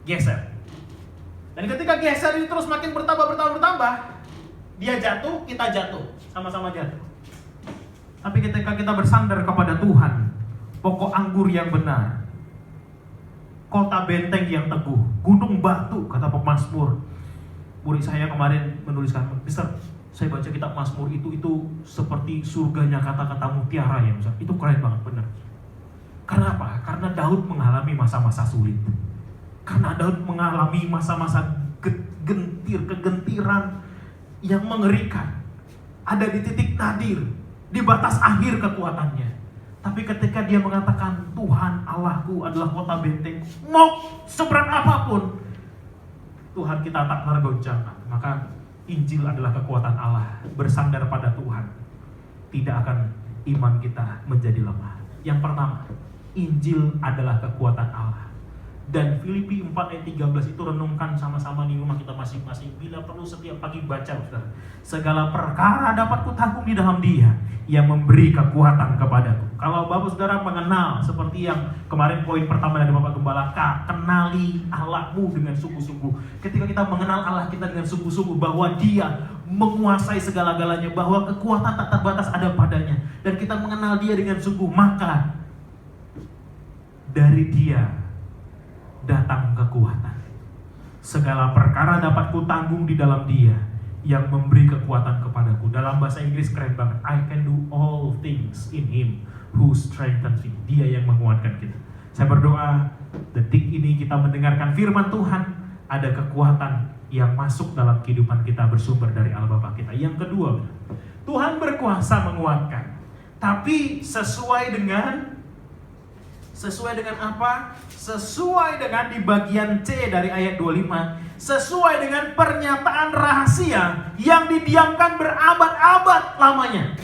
geser. Dan ketika geser ini terus makin bertambah, dia jatuh, kita jatuh, sama-sama jatuh. Tapi ketika kita bersandar kepada Tuhan, pokok anggur yang benar, kota benteng yang teguh, gunung batu, kata pemazmur. Murid saya kemarin menuliskan, Mister, saya baca kitab Mazmur itu seperti surganya kata-kata mutiara ya, Mister. Itu keren banget, benar. Karena apa? Karena Daud mengalami masa-masa sulit. Karena Daud mengalami masa-masa kegentiran yang mengerikan. Ada di titik nadir, di batas akhir kekuatannya. Tapi ketika dia mengatakan, Tuhan Allahku adalah kota benteng, mau seberat apapun, Tuhan kita tak tergoncangkan. Maka Injil adalah kekuatan Allah. Bersandar pada Tuhan, tidak akan iman kita menjadi lemah. Yang pertama, Injil adalah kekuatan Allah. Dan Filipi 4 ayat 13 itu renungkan sama-sama di rumah kita masing-masing. Bila perlu setiap pagi baca, saudara. Segala perkara dapat kutanggung di dalam Dia yang memberi kekuatan kepadaku. Kalau Bapak saudara mengenal seperti yang kemarin poin pertama dari Bapak Gembala, kenali Allahmu dengan sungguh-sungguh. Ketika kita mengenal Allah kita dengan sungguh-sungguh, bahwa Dia menguasai segala-galanya, bahwa kekuatan tak terbatas ada padanya, dan kita mengenal Dia dengan sungguh, maka dari Dia datang kekuatan. Segala perkara dapat kutanggung di dalam Dia yang memberi kekuatan kepadaku. Dalam bahasa Inggris keren banget. I can do all things in Him who strengthens me. Dia yang menguatkan kita. Saya berdoa detik ini kita mendengarkan firman Tuhan, ada kekuatan yang masuk dalam kehidupan kita bersumber dari Allah Bapa kita. Yang kedua, Tuhan berkuasa menguatkan. Tapi sesuai dengan apa? Sesuai dengan di bagian C dari ayat 25, sesuai dengan pernyataan rahasia yang didiamkan berabad-abad lamanya.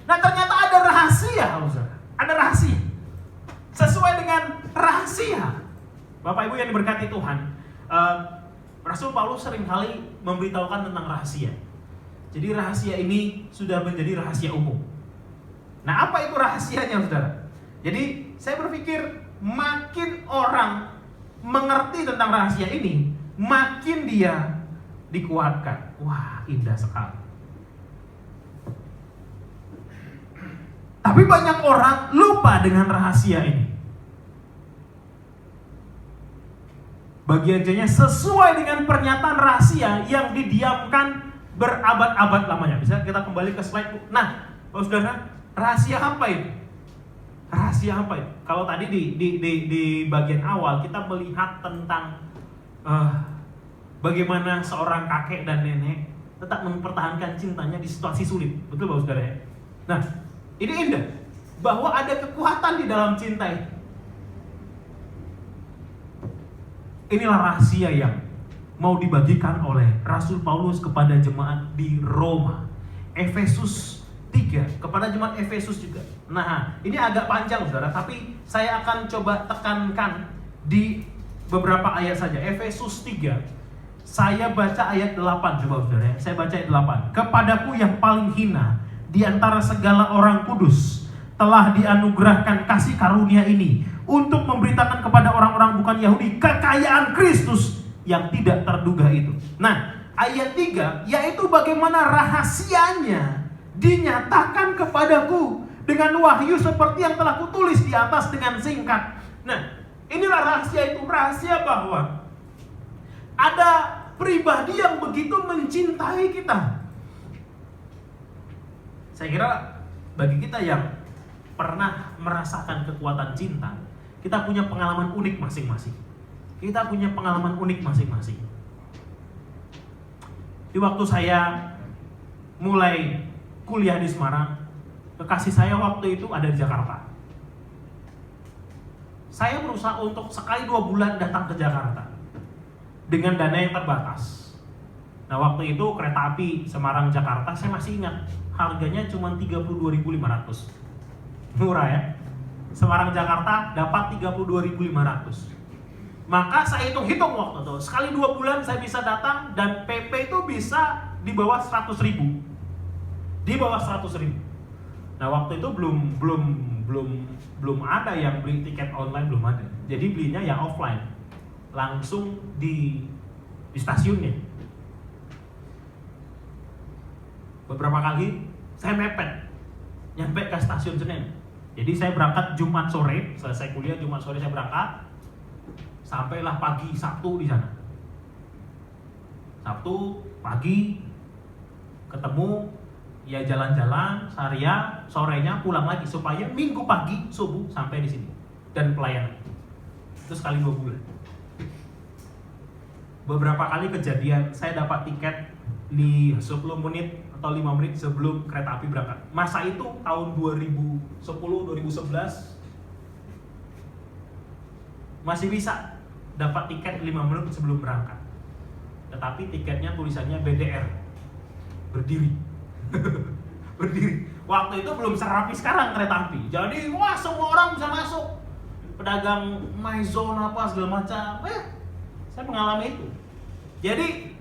Nah, ternyata ada rahasia, ada rahasia. Sesuai dengan rahasia. Bapak Ibu yang diberkati Tuhan, Rasul Paulus seringkali memberitahukan tentang rahasia. Jadi rahasia ini sudah menjadi rahasia umum. Nah, apa itu rahasianya, saudara? Jadi saya berpikir makin orang mengerti tentang rahasia ini, makin dia dikuatkan. Wah, indah sekali. Tapi banyak orang lupa dengan rahasia ini. Bagian C-nya sesuai dengan pernyataan rahasia yang didiamkan berabad-abad lamanya. Bisa kita kembali ke slide. Nah, saudara, rahasia apa itu? Rahasia apa itu? Kalau tadi di bagian awal kita melihat tentang bagaimana seorang kakek dan nenek tetap mempertahankan cintanya di situasi sulit. Betul Bapak Saudara ya? Nah, ini indah bahwa ada kekuatan di dalam cinta itu. Inilah rahasia yang mau dibagikan oleh Rasul Paulus kepada jemaat di Roma. Efesus 3, kepada jemaat Efesus juga. Nah, ini agak panjang saudara, tapi saya akan coba tekankan di beberapa ayat saja. Efesus 3, saya baca ayat 8 coba saudara. Saya baca ayat 8. Kepadaku yang paling hina di antara segala orang kudus telah dianugerahkan kasih karunia ini untuk memberitakan kepada orang-orang bukan Yahudi kekayaan Kristus yang tidak terduga itu. Nah, ayat 3 yaitu bagaimana rahasianya dinyatakan kepadaku dengan wahyu seperti yang telah kutulis di atas dengan singkat. Nah, inilah rahasia itu, rahasia bahwa ada pribadi yang begitu mencintai kita. Saya kira bagi kita yang pernah merasakan kekuatan cinta, kita punya pengalaman unik masing-masing. Kita punya pengalaman unik masing-masing. Di waktu saya mulai kuliah di Semarang, kekasih saya waktu itu ada di Jakarta. Saya berusaha untuk sekali 2 bulan datang ke Jakarta dengan dana yang terbatas. Nah, waktu itu kereta api Semarang-Jakarta saya masih ingat, harganya cuma 32.500. Murah ya. Semarang-Jakarta dapat 32.500. Maka saya hitung-hitung waktu itu, sekali 2 bulan saya bisa datang dan PP itu bisa di bawah 100.000. Di bawah 100.000. Nah, waktu itu belum ada yang beli tiket online, belum ada. Jadi belinya yang offline, langsung di stasiunnya. Beberapa kali saya mepet nyampe ke stasiun Senen. Jadi saya berangkat Jumat sore, selesai kuliah Jumat sore saya berangkat, sampailah pagi Sabtu di sana. Sabtu pagi ketemu, ya jalan-jalan seharian, sorenya pulang lagi supaya Minggu pagi subuh sampai di sini dan pelayanan. Itu sekali 2 bulan. Beberapa kali kejadian saya dapat tiket di 10 menit atau 5 menit sebelum kereta api berangkat. Masa itu tahun 2010-2011 masih bisa dapat tiket 5 menit sebelum berangkat. Tetapi tiketnya tulisannya BDR, berdiri. Berdiri. Waktu itu belum serapi sekarang kereta api. Jadi wah, semua orang bisa masuk. Pedagang MyZone apa segala macam. Saya mengalami itu. Jadi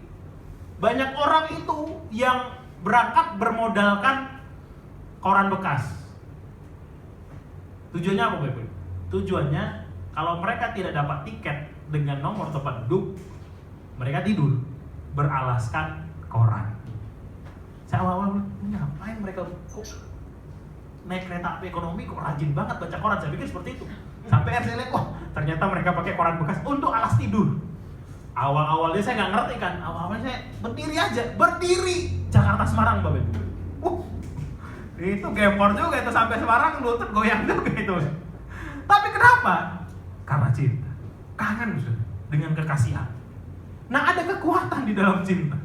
banyak orang itu yang berangkat bermodalkan koran bekas. Tujuannya apa, Bapak? Tujuannya kalau mereka tidak dapat tiket dengan nomor tempat duduk, mereka tidur beralaskan koran. Saya awal-awal ngapain mereka kok naik kereta api ekonomi kok rajin banget baca koran. Saya pikir seperti itu. Sampai saya lihat, wah ternyata mereka pakai koran bekas untuk alas tidur. Awal-awalnya saya nggak ngerti kan. Awal-awalnya saya berdiri aja, berdiri Jakarta Semarang, Bapak Ibu. Itu gempor juga itu, sampai Semarang lutut goyang juga itu. Tapi kenapa? Karena cinta, kangen dengan kekasihan. Nah, ada kekuatan di dalam cinta.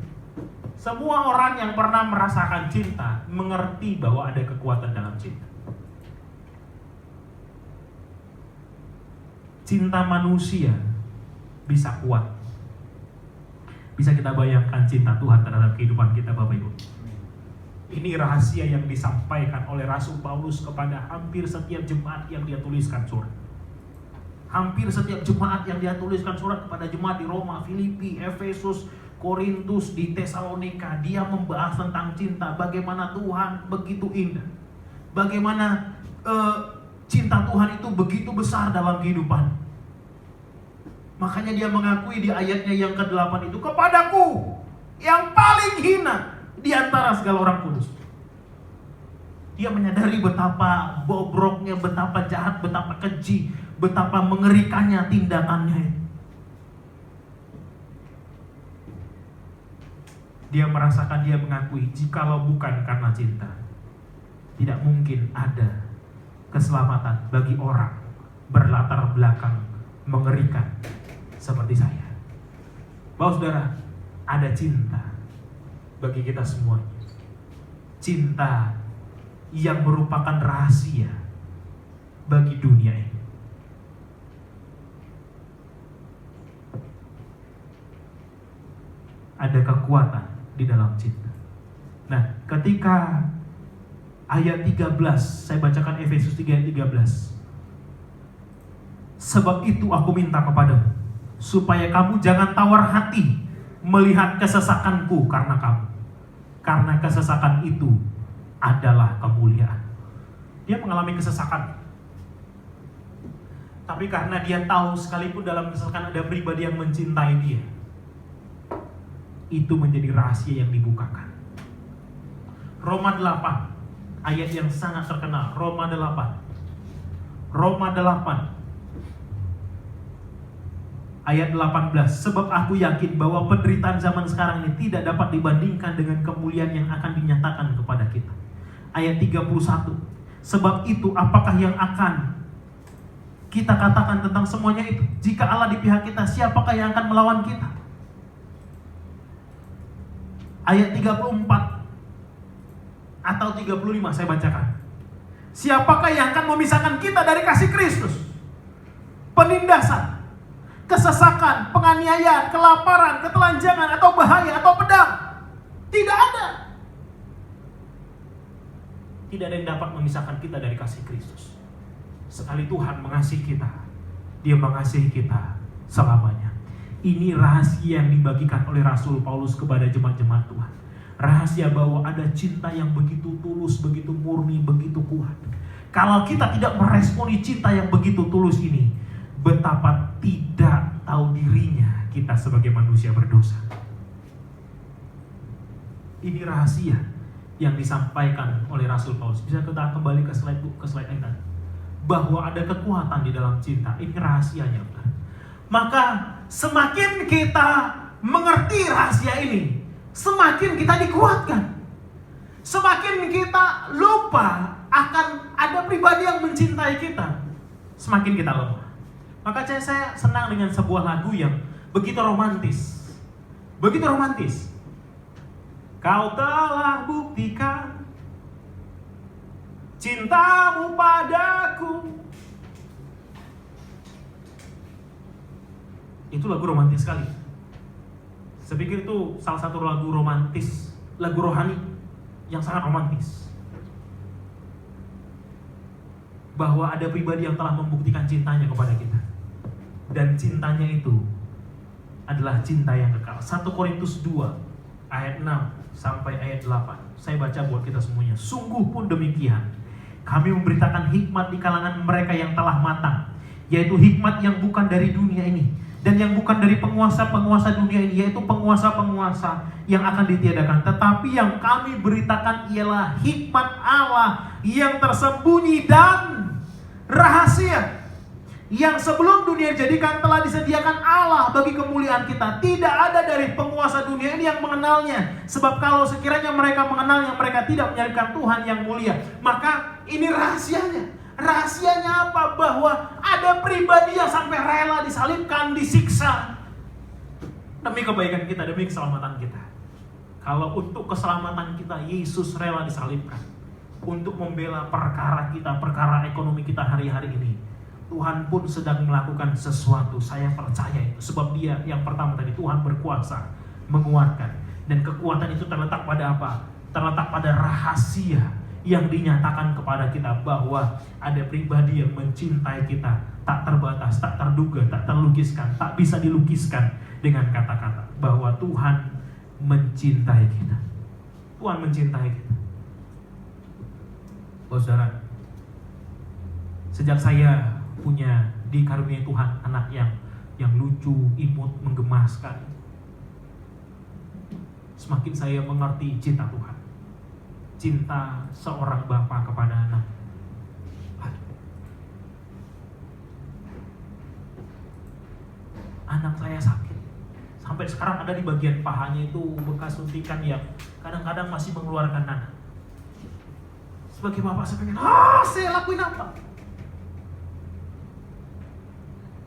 Semua orang yang pernah merasakan cinta mengerti bahwa ada kekuatan dalam cinta. Cinta manusia bisa kuat. Bisa kita bayangkan cinta Tuhan terhadap kehidupan kita, Bapak Ibu. Ini rahasia yang disampaikan oleh Rasul Paulus kepada hampir setiap jemaat yang dia tuliskan surat. Hampir setiap jemaat yang dia tuliskan surat kepada jemaat di Roma, Filipi, Efesus, Korintus, di Tesalonika, dia membahas tentang cinta, bagaimana Tuhan begitu indah, bagaimana cinta Tuhan itu begitu besar dalam kehidupan. Makanya dia mengakui di ayatnya yang ke-8 itu, kepadaku yang paling hina di antara segala orang kudus. Dia menyadari betapa bobroknya, betapa jahat, betapa keji, betapa mengerikannya tindakannya. Dia merasakan, dia mengakui, jikalau bukan karena cinta, tidak mungkin ada keselamatan bagi orang berlatar belakang mengerikan seperti saya. Bapak saudara, ada cinta bagi kita semua. Cinta yang merupakan rahasia bagi dunia ini. Ada kekuatan di dalam cinta. Nah, ketika ayat 13, saya bacakan Efesus 3 ayat 13. Sebab itu aku minta kepadamu, supaya kamu jangan tawar hati melihat kesesakanku karena kamu. Karena kesesakan itu adalah kemuliaan. Dia mengalami kesesakan. Tapi karena dia tahu sekalipun dalam kesesakan ada pribadi yang mencintai dia, itu menjadi rahasia yang dibukakan. Roma 8, ayat yang sangat terkenal. Roma 8 ayat 18. Sebab aku yakin bahwa penderitaan zaman sekarang ini tidak dapat dibandingkan dengan kemuliaan yang akan dinyatakan kepada kita. Ayat 31. Sebab itu apakah yang akan kita katakan tentang semuanya itu? Jika Allah di pihak kita, siapakah yang akan melawan kita? Ayat 34 atau 35 saya bacakan. Siapakah yang akan memisahkan kita dari kasih Kristus? Penindasan, kesesakan, penganiayaan, kelaparan, ketelanjangan, atau bahaya, atau pedang? Tidak ada. Tidak ada yang dapat memisahkan kita dari kasih Kristus. Sekali Tuhan mengasihi kita, Dia mengasihi kita selamanya. Ini rahasia yang dibagikan oleh Rasul Paulus kepada jemaat-jemaat Tuhan. Rahasia bahwa ada cinta yang begitu tulus, begitu murni, begitu kuat. Kalau kita tidak meresponi cinta yang begitu tulus ini, betapa tidak tahu dirinya kita sebagai manusia berdosa. Ini rahasia yang disampaikan oleh Rasul Paulus. Bisa kita kembali ke slide yang tadi. Bahwa ada kekuatan di dalam cinta. Ini rahasianya. Maka semakin kita mengerti rahasia ini, semakin kita dikuatkan. Semakin kita lupa akan ada pribadi yang mencintai kita, semakin kita lemah. Maka saya senang dengan sebuah lagu yang begitu romantis. Begitu romantis. Kau telah buktikan cintamu padaku. Itu lagu romantis sekali. Saya pikir itu salah satu lagu romantis, lagu rohani yang sangat romantis. Bahwa ada pribadi yang telah membuktikan cintanya kepada kita. Dan cintanya itu adalah cinta yang kekal. 1 Korintus 2 ayat 6 sampai ayat 8. Saya baca buat kita semuanya. Sungguh pun demikian, kami memberitakan hikmat di kalangan mereka yang telah matang, yaitu hikmat yang bukan dari dunia ini, dan yang bukan dari penguasa-penguasa dunia ini, yaitu penguasa-penguasa yang akan ditiadakan. Tetapi yang kami beritakan ialah hikmat Allah yang tersembunyi dan rahasia, yang sebelum dunia dijadikan telah disediakan Allah bagi kemuliaan kita. Tidak ada dari penguasa dunia ini yang mengenalnya. Sebab kalau sekiranya mereka mengenalnya, mereka tidak menyalibkan Tuhan yang mulia. Maka ini rahasianya. Rahasianya apa? Bahwa ada pribadi yang sampai rela disalibkan, disiksa demi kebaikan kita, demi keselamatan kita. Kalau untuk keselamatan kita, Yesus rela disalibkan. Untuk membela perkara kita, perkara ekonomi kita hari-hari ini, Tuhan pun sedang melakukan sesuatu. Saya percaya itu. Sebab Dia yang pertama tadi, Tuhan berkuasa menguatkan. Dan kekuatan itu terletak pada apa? Terletak pada rahasia yang dinyatakan kepada kita, bahwa ada pribadi yang mencintai kita tak terbatas, tak terduga, tak terlukiskan, tak bisa dilukiskan dengan kata-kata. Bahwa Tuhan mencintai kita. Tuhan mencintai kita. Saudara, sejak saya punya dikaruniai Tuhan anak yang lucu, imut, menggemaskan, semakin saya mengerti cinta Tuhan. Cinta seorang bapa kepada anak. Anak saya sakit, sampai sekarang ada di bagian pahanya itu bekas suntikan yang kadang-kadang masih mengeluarkan nanah. Sebagai bapak saya pengen, saya lakuin apa?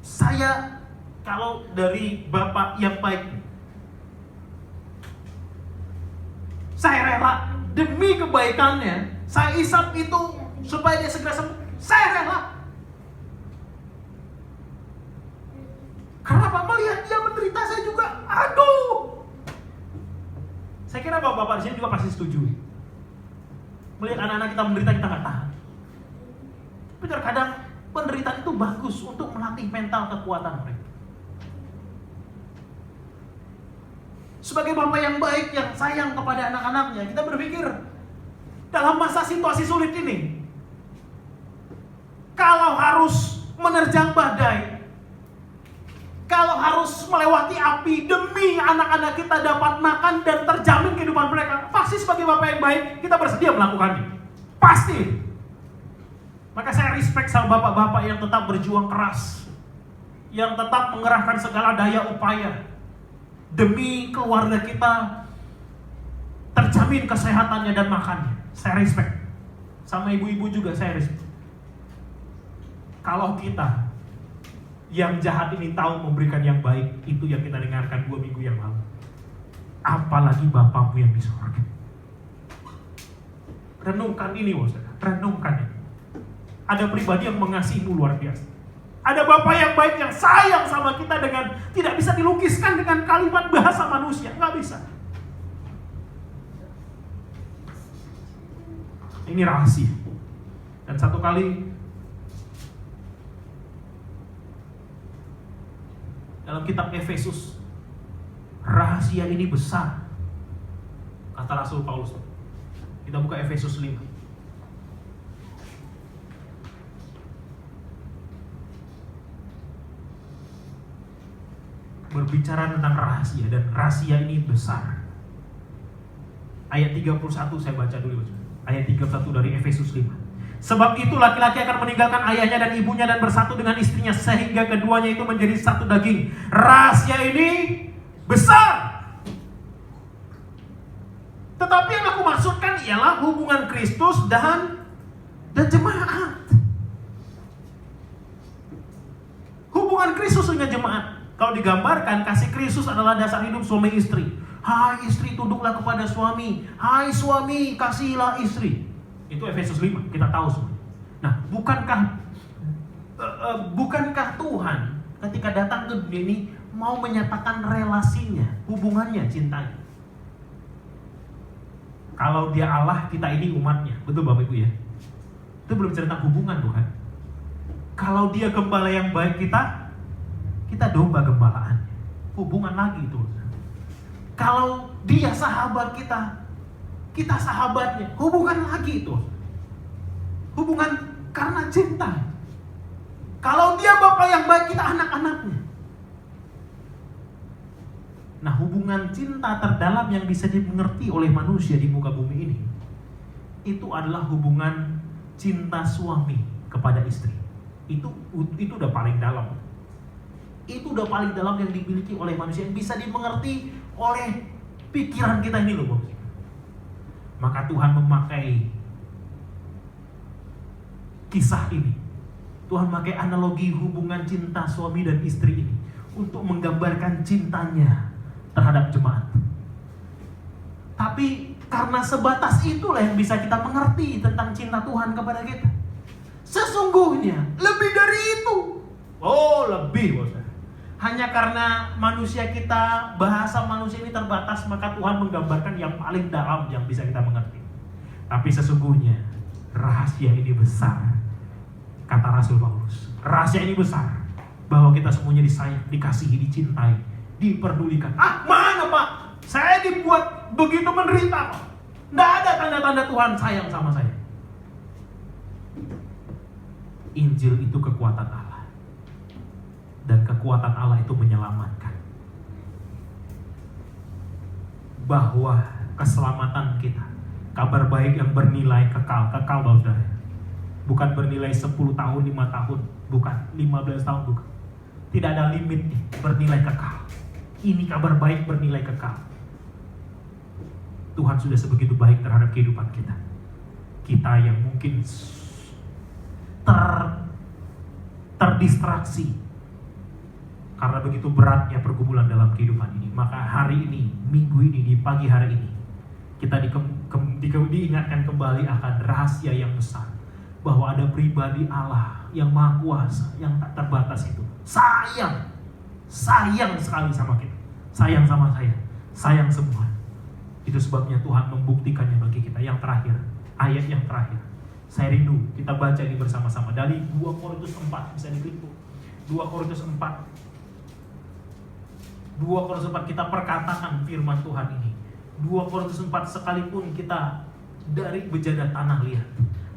Saya kalau dari bapak yang baik, saya rela demi kebaikannya, saya isap itu supaya dia segera sembuh. Saya rela. Karena Pak melihat dia menderita, saya juga, aduh. Saya kira bapak-bapak di sini juga pasti setuju. Melihat anak-anak kita menderita, kita nggak tahan. Tapi terkadang penderitaan itu bagus untuk melatih mental kekuatan mereka. Sebagai bapak yang baik, yang sayang kepada anak-anaknya, kita berpikir dalam masa situasi sulit ini, kalau harus menerjang badai, kalau harus melewati api demi anak-anak kita dapat makan dan terjamin kehidupan mereka, pasti sebagai bapak yang baik kita bersedia melakukannya. Pasti. Maka saya respect sama bapak-bapak yang tetap berjuang keras, yang tetap mengerahkan segala daya upaya demi keluarga kita terjamin kesehatannya dan makannya. Saya respect. Sama ibu-ibu juga saya respect. Kalau kita yang jahat ini tahu memberikan yang baik, itu yang kita dengarkan 2 minggu yang lalu. Apalagi Bapakmu yang di surga. Renungkan ini, saudara. Renungkan ini. Ada pribadi yang mengasihimu luar biasa. Ada Bapak yang baik yang sayang sama kita dengan tidak bisa dilukiskan dengan kalimat bahasa manusia. Nggak bisa. Ini rahasia. Dan satu kali dalam kitab Efesus, rahasia ini besar, kata Rasul Paulus. Kita buka Efesus 5. Berbicara tentang rahasia, dan rahasia ini besar. Ayat 31 saya baca dulu. Ayat 31 dari Efesus 5. Sebab itu laki-laki akan meninggalkan ayahnya dan ibunya dan bersatu dengan istrinya, sehingga keduanya itu menjadi satu daging. Rahasia ini besar. Tetapi yang aku maksudkan ialah hubungan Kristus dan jemaat. Hubungan Kristus dengan jemaat. Kalau digambarkan, kasih Kristus adalah dasar hidup suami istri. Hai istri, tunduklah kepada suami. Hai suami, kasihilah istri. Itu Efesus 5, kita tahu semua. Nah, bukankah Tuhan ketika datang ke dunia ini mau menyatakan relasinya, hubungannya, cintanya? Kalau dia Allah, kita ini umatnya. Betul Bapak Ibu ya? Itu belum cerita hubungan bukan? Kalau dia gembala yang baik, kita domba gembalaan. Hubungan lagi itu. Kalau dia sahabat kita sahabatnya. Hubungan lagi itu. Hubungan karena cinta. Kalau dia bapak yang baik, kita anak-anaknya. Nah, hubungan cinta terdalam yang bisa dimengerti oleh manusia di muka bumi ini, itu adalah hubungan cinta suami kepada istri. Itu udah paling dalam. Itu udah paling dalam yang dimiliki oleh manusia, yang bisa dimengerti oleh pikiran kita ini loh. Maka Tuhan memakai kisah ini. Tuhan memakai analogi hubungan cinta suami dan istri ini untuk menggambarkan cintanya terhadap jemaat. Tapi karena sebatas itulah yang bisa kita mengerti tentang cinta Tuhan kepada kita. Sesungguhnya lebih dari itu. Oh, lebih, Bos. Hanya karena manusia kita, bahasa manusia ini terbatas, maka Tuhan menggambarkan yang paling dalam yang bisa kita mengerti. Tapi sesungguhnya rahasia ini besar, kata Rasul Paulus. Rahasia ini besar, bahwa kita semuanya disayang, dikasihi, dicintai, diperdulikan. Mana Pak? Saya dibuat begitu menderita Pak. Nggak ada tanda-tanda Tuhan sayang sama saya. Injil itu kekuatan Allah. Dan kekuatan Allah itu menyelamatkan. Bahwa keselamatan kita, kabar baik yang bernilai kekal Bapak Saudara. Bukan bernilai 10 tahun, 5 tahun, bukan 15 tahun, bukan. Tidak ada limit, bernilai kekal. Ini kabar baik bernilai kekal. Tuhan sudah sebegitu baik terhadap kehidupan kita. Kita yang mungkin terdistraksi karena begitu beratnya pergumulan dalam kehidupan ini. Maka hari ini, minggu ini, di pagi hari ini, kita diingatkan kembali akan rahasia yang besar. Bahwa ada pribadi Allah yang maha kuasa, yang tak terbatas itu. Sayang sekali sama kita. Sayang sama saya, sayang semua. Itu sebabnya Tuhan membuktikannya bagi kita. Yang terakhir, ayat yang terakhir. Saya rindu kita baca ini bersama-sama. Dari 2 Korintus 4, bisa diklik. 2 Korintus 4. 2 Korintus 4 kita perkatakan firman Tuhan ini. 2 Korintus 4 sekalipun kita dari bejana tanah liat,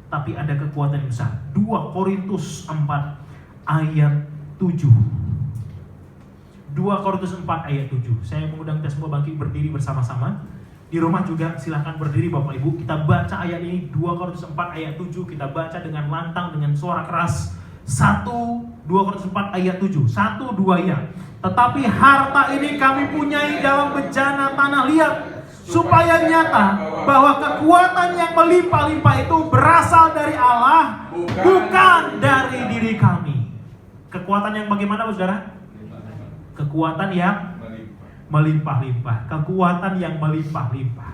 tapi ada kekuatan yang besar. 2 Korintus 4 ayat 7. 2 Korintus 4 ayat 7. Saya mengundang kita semua bangkit berdiri bersama-sama. Di rumah juga silahkan berdiri Bapak Ibu. Kita baca ayat ini 2 Korintus 4 ayat 7. Kita baca dengan lantang, dengan suara keras. 2 Korintus 4 ayat 7. 1, 2 ya. Tetapi harta ini kami punyai dalam bejana tanah liat, supaya nyata bahwa kekuatan yang melimpah-limpah itu berasal dari Allah, bukan dari diri kami. Kekuatan yang bagaimana, saudara? Kekuatan yang melimpah-limpah. Kekuatan yang melimpah-limpah.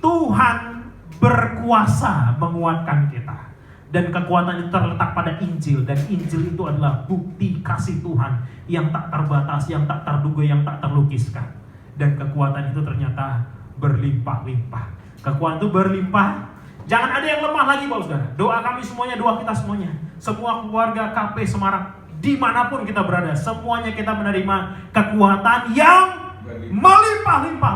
Tuhan berkuasa menguatkan kita. Dan kekuatan itu terletak pada Injil. Dan Injil itu adalah bukti kasih Tuhan yang tak terbatas, yang tak terduga, yang tak terlukiskan. Dan kekuatan itu ternyata berlimpah-limpah. Kekuatan itu berlimpah. Jangan ada yang lemah lagi, Bapak Saudara. Doa kami semuanya, doa kita semuanya. Semua keluarga KP Semarang, dimanapun kita berada, semuanya kita menerima kekuatan yang melimpah-limpah.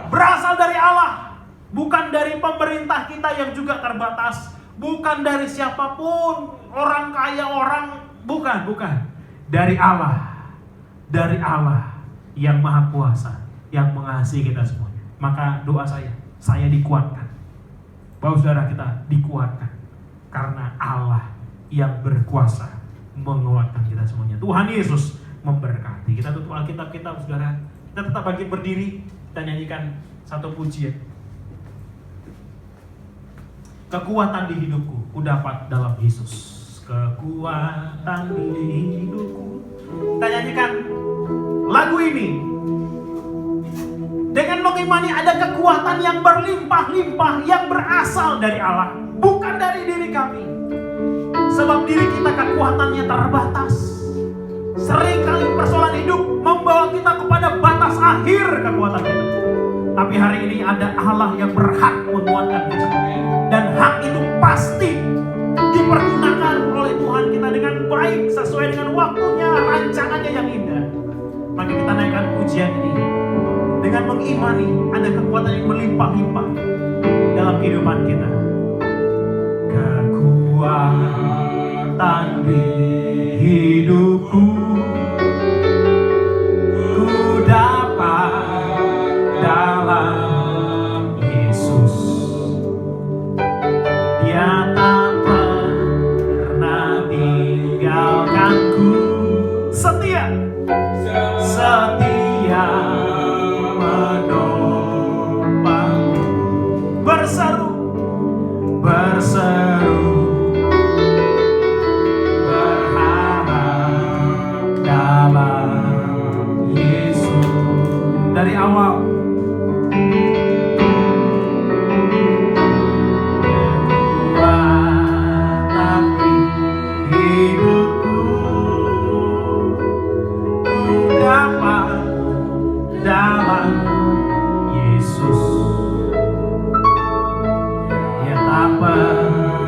Berasal dari Allah. Bukan dari pemerintah kita yang juga terbatas. Bukan dari siapapun, orang kaya, bukan. Dari Allah. Dari Allah yang maha kuasa, yang mengasihi kita semuanya. Maka doa saya dikuatkan. Bapak saudara, kita dikuatkan karena Allah yang berkuasa menguatkan kita semuanya. Tuhan Yesus memberkati. Kita tutup Alkitab kita, saudara. Kita tetap bangkit berdiri. Kita nyanyikan satu pujian. Kekuatan di hidupku, kudapat dalam Yesus. Kekuatan di hidupku. Kita nyanyikan lagu ini dengan mengimani ada kekuatan yang berlimpah-limpah yang berasal dari Allah, bukan dari diri kami. Sebab diri kita kekuatannya terbatas. Seringkali persoalan hidup membawa kita kepada batas akhir kekuatan kita. Tapi hari ini ada Allah yang berhak menguatkan kita. Dan hak itu pasti dipergunakan oleh Tuhan kita dengan baik, sesuai dengan waktunya, rancangannya yang indah. Maka kita naikkan pujian ini dengan mengimani ada kekuatan yang melimpah-limpah dalam kehidupan kita. Kekuatan di hidupku, ku dapat dalam Yesus. Dia tak pernah tinggalkanku. Setia menopangku. Berseru berharap dalam Yesus. Dari awal dalam Yesus, Dia tak pernah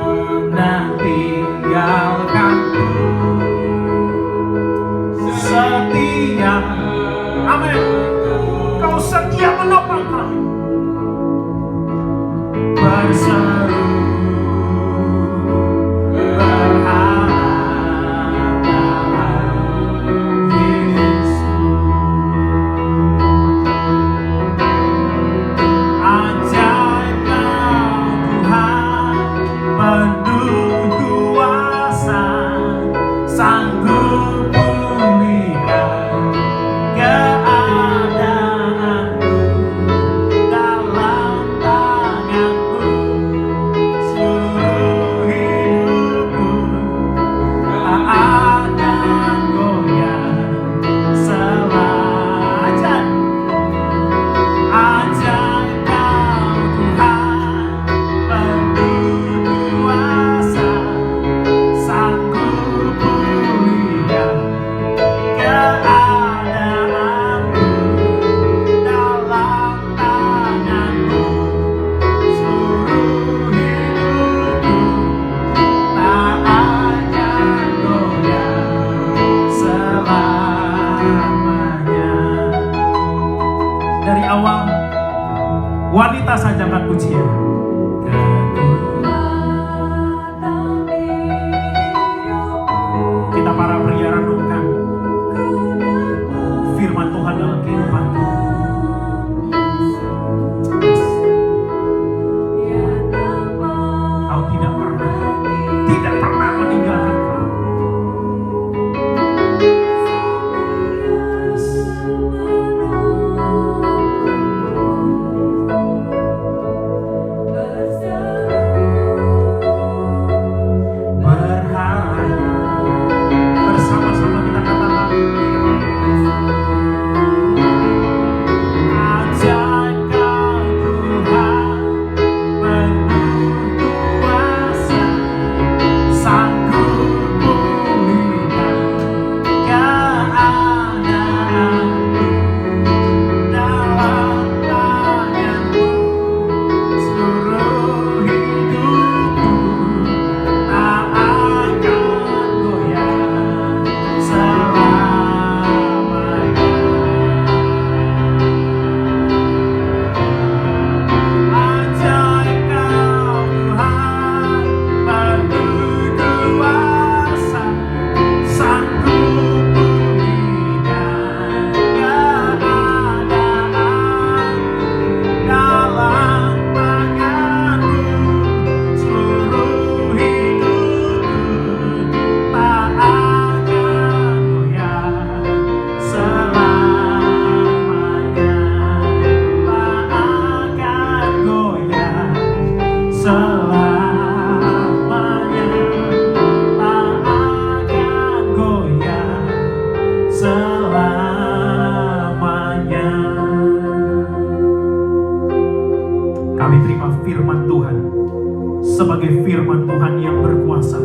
sebagai firman Tuhan yang berkuasa,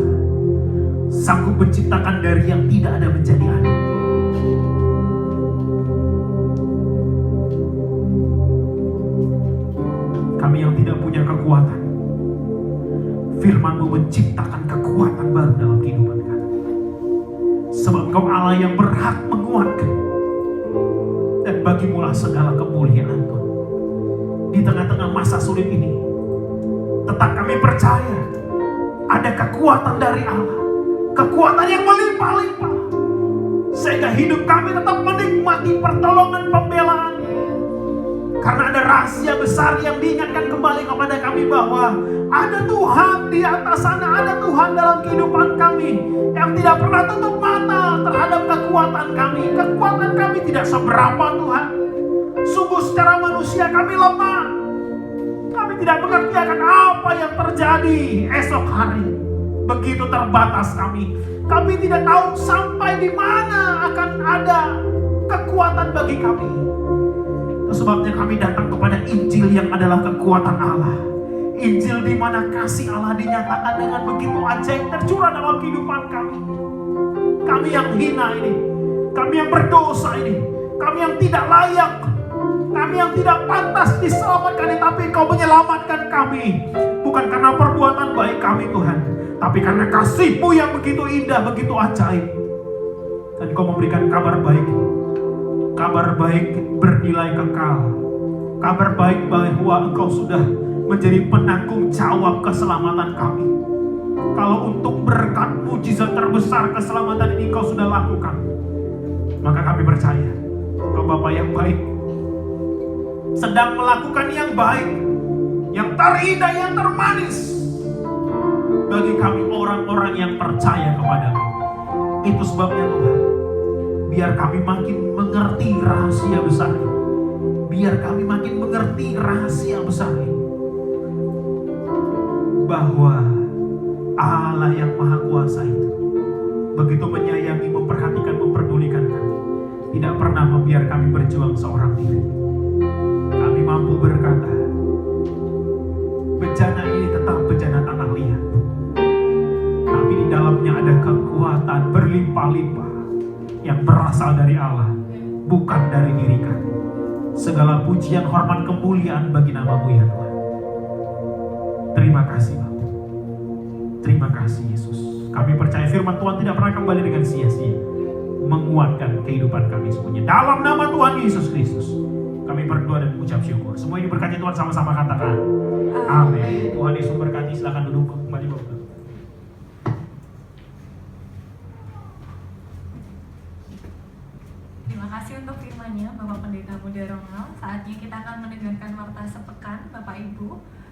sanggup menciptakan dari yang tidak ada menjadi ada. Kami yang tidak punya kekuatan, firman-Mu menciptakan kekuatan baru dalam kehidupan kami. Sebab Engkau Allah yang berhak menguatkan, dan bagimu-lah segala kemuliaan Tuhan. Di tengah-tengah masa sulit ini, tetap kami percaya ada kekuatan dari Allah, kekuatan yang melimpah-limpah, sehingga hidup kami tetap menikmati pertolongan pembelaan. Karena ada rahasia besar yang diingatkan kembali kepada kami bahwa ada Tuhan di atas sana, ada Tuhan dalam kehidupan kami yang tidak pernah tutup mata terhadap kekuatan kami. Kekuatan kami tidak seberapa Tuhan. Sungguh secara manusia kami lemah. Kami tidak mengerti akan apa yang terjadi esok hari. Begitu terbatas kami. Kami tidak tahu sampai di mana akan ada kekuatan bagi kami. Itu sebabnya kami datang kepada Injil yang adalah kekuatan Allah. Injil di mana kasih Allah dinyatakan dengan begitu ajaib tercurah dalam kehidupan kami. Kami yang hina ini, kami yang berdosa ini, kami yang tidak layak, kami yang tidak pantas diselamatkan ini, tapi Kau menyelamatkan kami. Bukan karena perbuatan baik kami Tuhan, tapi karena kasih-Mu yang begitu indah, begitu ajaib. Dan Kau memberikan kabar baik. Kabar baik bernilai kekal. Kabar baik bahwa Engkau sudah menjadi penanggung jawab keselamatan kami. Kalau untuk berkat mujizat terbesar keselamatan ini Kau sudah lakukan, maka kami percaya Kau Bapa yang baik, sedang melakukan yang baik, yang terindah, yang termanis bagi kami orang-orang yang percaya kepada-Mu. Itu sebabnya Tuhan, biar kami makin mengerti rahasia besar ini. Biar kami makin mengerti rahasia besar ini, bahwa Allah yang Maha Kuasa itu begitu menyayangi, memperhatikan, memperdulikan kami. Tidak pernah membiarkan kami berjuang seorang diri. Kami mampu berkata, bencana ini tetap bencana tanah liat, tapi di dalamnya ada kekuatan berlimpah-limpah yang berasal dari Allah, bukan dari diri kami. Segala pujian, hormat, kemuliaan bagi nama-Mu ya Tuhan. Terima kasih Bapa. Terima kasih Yesus. Kami percaya firman Tuhan tidak pernah kembali dengan sia-sia, menguatkan kehidupan kami semuanya. Dalam nama Tuhan Yesus Kristus, kami berdoa dan mengucap syukur. Semua ini berkati Tuhan, sama-sama katakan amin. Tuhan Yesus berkati. Silakan duduk kembali Bapak. Terima kasih untuk firman-Nya Bapak Pendeta Muda Ronald. Saatnya kita akan mendengarkan warta sepekan Bapak Ibu.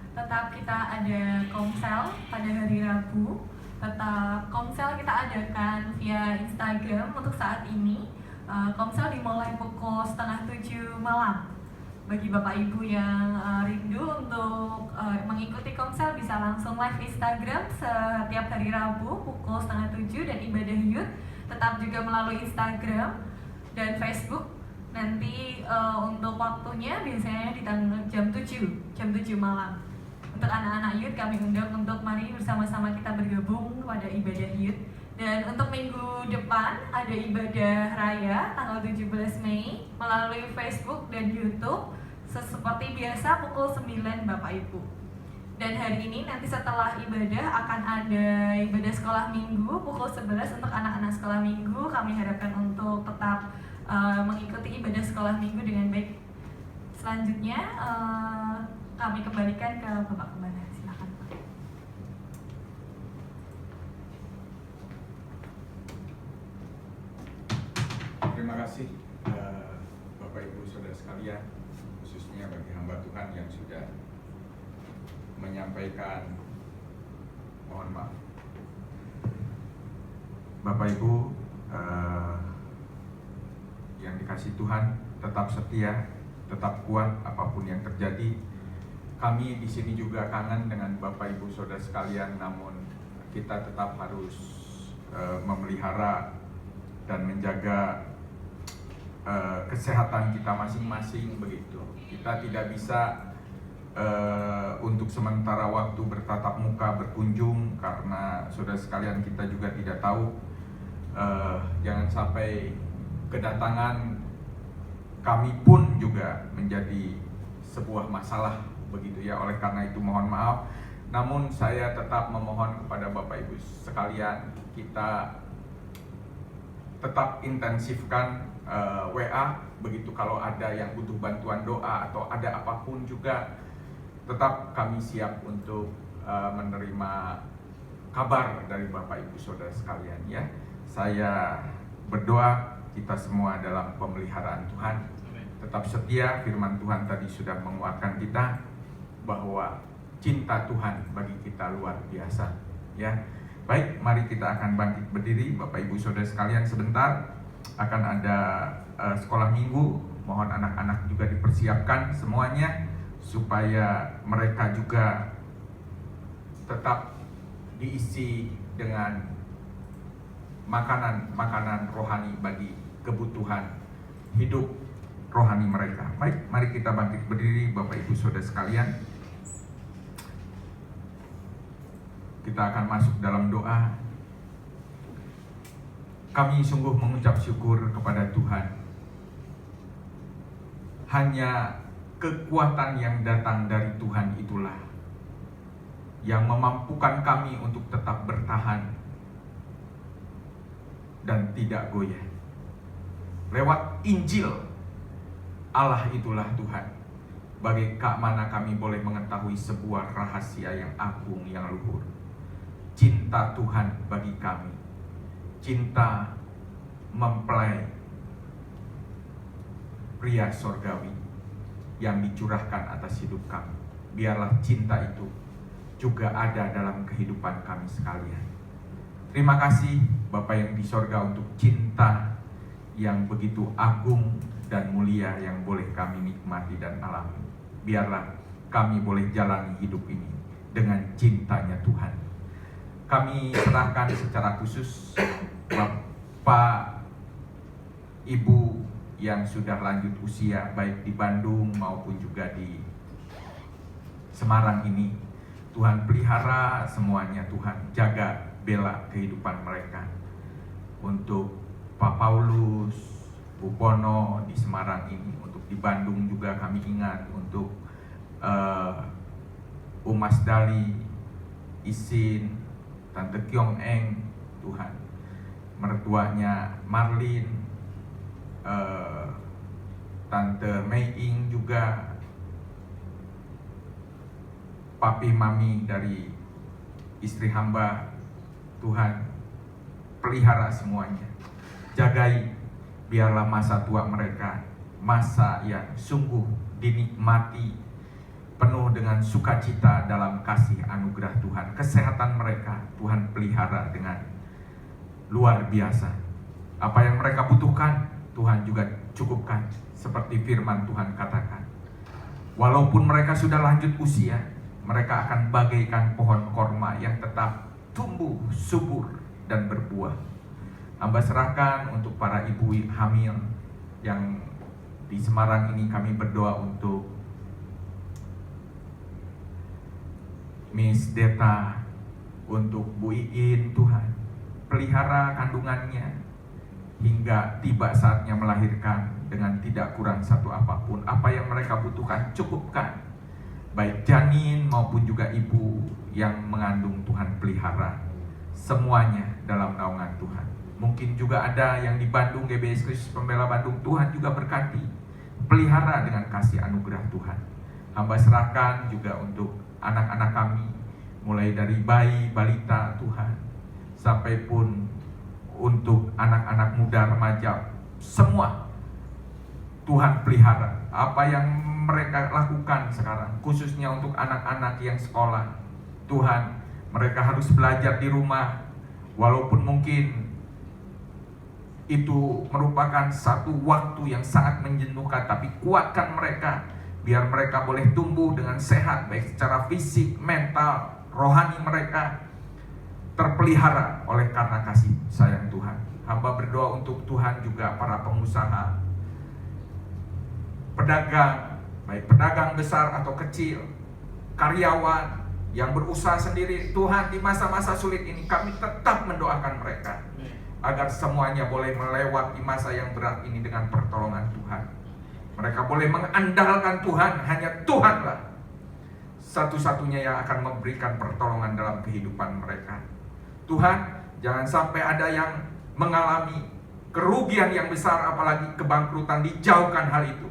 Tetap kita ada komsel pada hari Rabu. Tetap komsel kita adakan via Instagram untuk saat ini. Komsel dimulai pukul 6:30 malam. Bagi Bapak Ibu yang rindu untuk mengikuti komsel, bisa langsung live Instagram setiap hari Rabu pukul 6:30, dan ibadah youth tetap juga melalui Instagram dan Facebook. Nanti untuk waktunya biasanya di jam 7 malam. Untuk anak-anak youth kami undang untuk mari bersama-sama kita bergabung pada ibadah youth. Dan untuk minggu depan ada ibadah raya tanggal 17 Mei melalui Facebook dan YouTube. Seperti biasa pukul 9 Bapak Ibu. Dan hari ini nanti setelah ibadah akan ada ibadah sekolah minggu pukul 11 untuk anak-anak sekolah minggu. Kami harapkan untuk tetap mengikuti ibadah sekolah minggu dengan baik. Selanjutnya kami kembalikan ke Bapak Kembana. Silakan Pak. Terima kasih Bapak Ibu Saudara sekalian, khususnya bagi hamba Tuhan yang sudah menyampaikan, mohon maaf. Bapak Ibu yang dikasih Tuhan, tetap setia, tetap kuat apapun yang terjadi. Kami di sini juga kangen dengan Bapak Ibu Saudara sekalian, namun kita tetap harus memelihara dan menjaga kesehatan kita masing-masing begitu. Kita tidak bisa untuk sementara waktu bertatap muka berkunjung, karena saudara sekalian kita juga tidak tahu jangan sampai kedatangan kami pun juga menjadi sebuah masalah begitu ya. Oleh karena itu mohon maaf, namun saya tetap memohon kepada Bapak Ibu sekalian, kita tetap intensifkan WA begitu. Kalau ada yang butuh bantuan doa atau ada apapun juga, tetap kami siap untuk menerima kabar dari Bapak Ibu Saudara sekalian ya. Saya berdoa kita semua dalam pemeliharaan Tuhan, tetap setia. Firman Tuhan tadi sudah menguatkan kita bahwa cinta Tuhan bagi kita luar biasa ya. Baik, mari kita akan bangkit berdiri. Bapak Ibu Saudara sekalian, sebentar akan ada sekolah minggu. Mohon anak-anak juga dipersiapkan semuanya supaya mereka juga tetap diisi dengan makanan rohani bagi kebutuhan hidup rohani mereka. Baik, mari kita bangkit berdiri Bapak Ibu Saudara sekalian. Kita akan masuk dalam doa. Kami sungguh mengucap syukur kepada Tuhan. Hanya kekuatan yang datang dari Tuhan itulah yang memampukan kami untuk tetap bertahan dan tidak goyah. Lewat Injil Allah itulah Tuhan, bagaimana kami boleh mengetahui sebuah rahasia yang agung, yang luhur. Cinta Tuhan bagi kami, cinta mempelai pria sorgawi yang dicurahkan atas hidup kami. Biarlah cinta itu juga ada dalam kehidupan kami sekalian. Terima kasih Bapa yang di sorga untuk cinta yang begitu agung dan mulia yang boleh kami nikmati dan alami. Biarlah kami boleh jalani hidup ini dengan cintanya Tuhan. Kami serahkan secara khusus Bapak Ibu yang sudah lanjut usia, baik di Bandung maupun juga di Semarang ini. Tuhan pelihara semuanya, Tuhan jaga bela kehidupan mereka. Untuk Pak Paulus, Bu Pono di Semarang ini, untuk di Bandung juga kami ingat, untuk Mas Dali, Isin, Tante Kiong Eng, Tuhan, mertuanya Marlin, Tante Mei Ing juga, Papi Mami dari istri hamba. Tuhan pelihara semuanya, jagai, biarlah masa tua mereka masa yang sungguh dinikmati penuh dengan sukacita dalam kasih anugerah Tuhan. Kesehatan mereka Tuhan pelihara dengan luar biasa. Apa yang mereka butuhkan Tuhan juga cukupkan, seperti firman Tuhan katakan. Walaupun mereka sudah lanjut usia, mereka akan bagaikan pohon korma yang tetap tumbuh subur dan berbuah. Hamba serahkan untuk para ibu hamil yang di Semarang ini. Kami berdoa untuk Miss Deta, untuk Bu Iin. Tuhan pelihara kandungannya hingga tiba saatnya melahirkan dengan tidak kurang satu apapun. Apa yang mereka butuhkan cukupkan, baik janin maupun juga ibu yang mengandung. Tuhan pelihara semuanya dalam naungan Tuhan. Mungkin juga ada yang di Bandung, GBS Kristus Pembela Bandung, Tuhan juga berkati, pelihara dengan kasih anugerah Tuhan. Hamba serahkan juga untuk anak-anak kami, mulai dari bayi, balita Tuhan, sampai pun untuk anak-anak muda, remaja, semua Tuhan pelihara. Apa yang mereka lakukan sekarang, khususnya untuk anak-anak yang sekolah, Tuhan, mereka harus belajar di rumah, walaupun mungkin itu merupakan satu waktu yang sangat menjenuhkan, tapi kuatkan mereka, biar mereka boleh tumbuh dengan sehat, baik secara fisik, mental, rohani mereka terpelihara oleh karena kasih sayang Tuhan. Hamba berdoa untuk Tuhan juga para pengusaha, pedagang, baik pedagang besar atau kecil, karyawan yang berusaha sendiri. Tuhan, di masa-masa sulit ini kami tetap mendoakan mereka agar semuanya boleh melewati masa yang berat ini dengan pertolongan Tuhan. Mereka boleh mengandalkan Tuhan, hanya Tuhanlah satu-satunya yang akan memberikan pertolongan dalam kehidupan mereka. Tuhan, jangan sampai ada yang mengalami kerugian yang besar, apalagi kebangkrutan. Dijauhkan hal itu.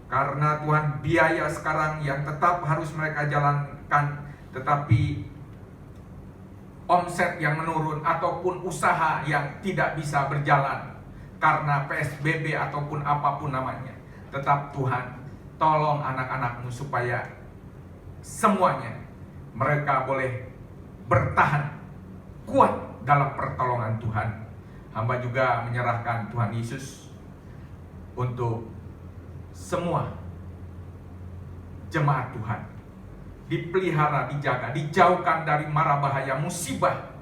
Karena Tuhan, biaya sekarang yang tetap harus mereka jalankan, tetapi omset yang menurun ataupun usaha yang tidak bisa berjalan karena PSBB ataupun apapun namanya. Tetap Tuhan, tolong anak-anak-Mu supaya semuanya mereka boleh bertahan kuat dalam pertolongan Tuhan. Hamba juga menyerahkan Tuhan Yesus untuk semua jemaat Tuhan, dipelihara, dijaga, dijauhkan dari mara bahaya, musibah,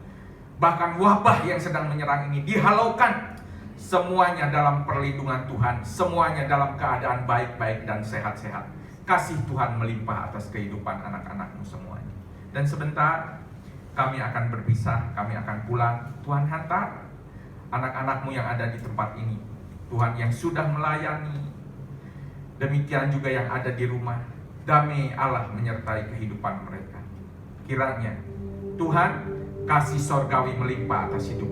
bahkan wabah yang sedang menyerang ini, dihalaukan semuanya dalam perlindungan Tuhan, semuanya dalam keadaan baik-baik dan sehat-sehat. Kasih Tuhan melimpah atas kehidupan anak-anak-Mu semuanya. Dan sebentar kami akan berpisah, kami akan pulang. Tuhan, hantar anak-anak-Mu yang ada di tempat ini, Tuhan, yang sudah melayani, demikian juga yang ada di rumah. Damai Allah menyertai kehidupan mereka. Kiranya Tuhan, kasih sorgawi melimpah atas hidup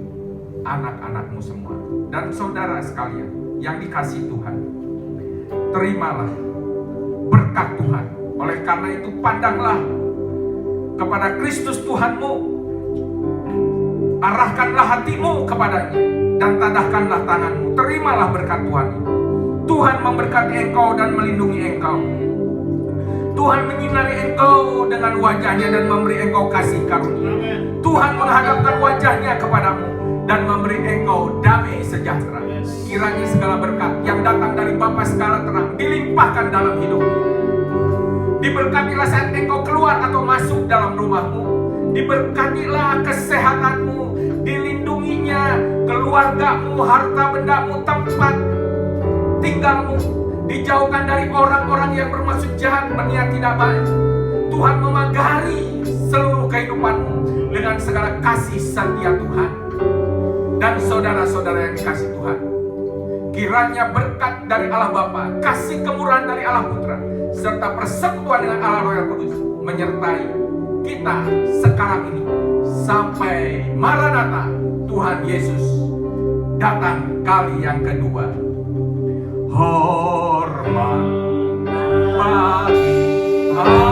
anak-anak-Mu semua. Dan saudara sekalian yang dikasihi Tuhan, terimalah berkat Tuhan. Oleh karena itu, pandanglah kepada Kristus Tuhanmu, arahkanlah hatimu kepadanya, dan tadahkanlah tanganmu. Terimalah berkat Tuhan. Tuhan memberkati engkau dan melindungi engkau. Tuhan menyinari engkau dengan wajahnya dan memberi engkau kasih karunia. Tuhan menghadapkan wajahnya kepadamu dan memberi engkau damai sejahtera. Kiranya segala berkat yang datang dari Bapa segala terang dilimpahkan dalam hidupmu. Diberkatilah saat engkau keluar atau masuk dalam rumahmu. Diberkatilah kesehatanmu, dilindunginya keluargamu, harta bendamu, tempat tinggalmu. Dijauhkan dari orang-orang yang bermaksud jahat, berniat tidak baik. Tuhan memagari seluruh kehidupanmu dengan segala kasih setia Tuhan. Dan saudara-saudara yang dikasih Tuhan, kiranya berkat dari Allah Bapa, kasih kemurahan dari Allah Putra, serta persekutuan dengan Allah Roh yang Kudus menyertai kita sekarang ini sampai Maranatha, Tuhan Yesus datang kali yang kedua. Hormat bagi Allah.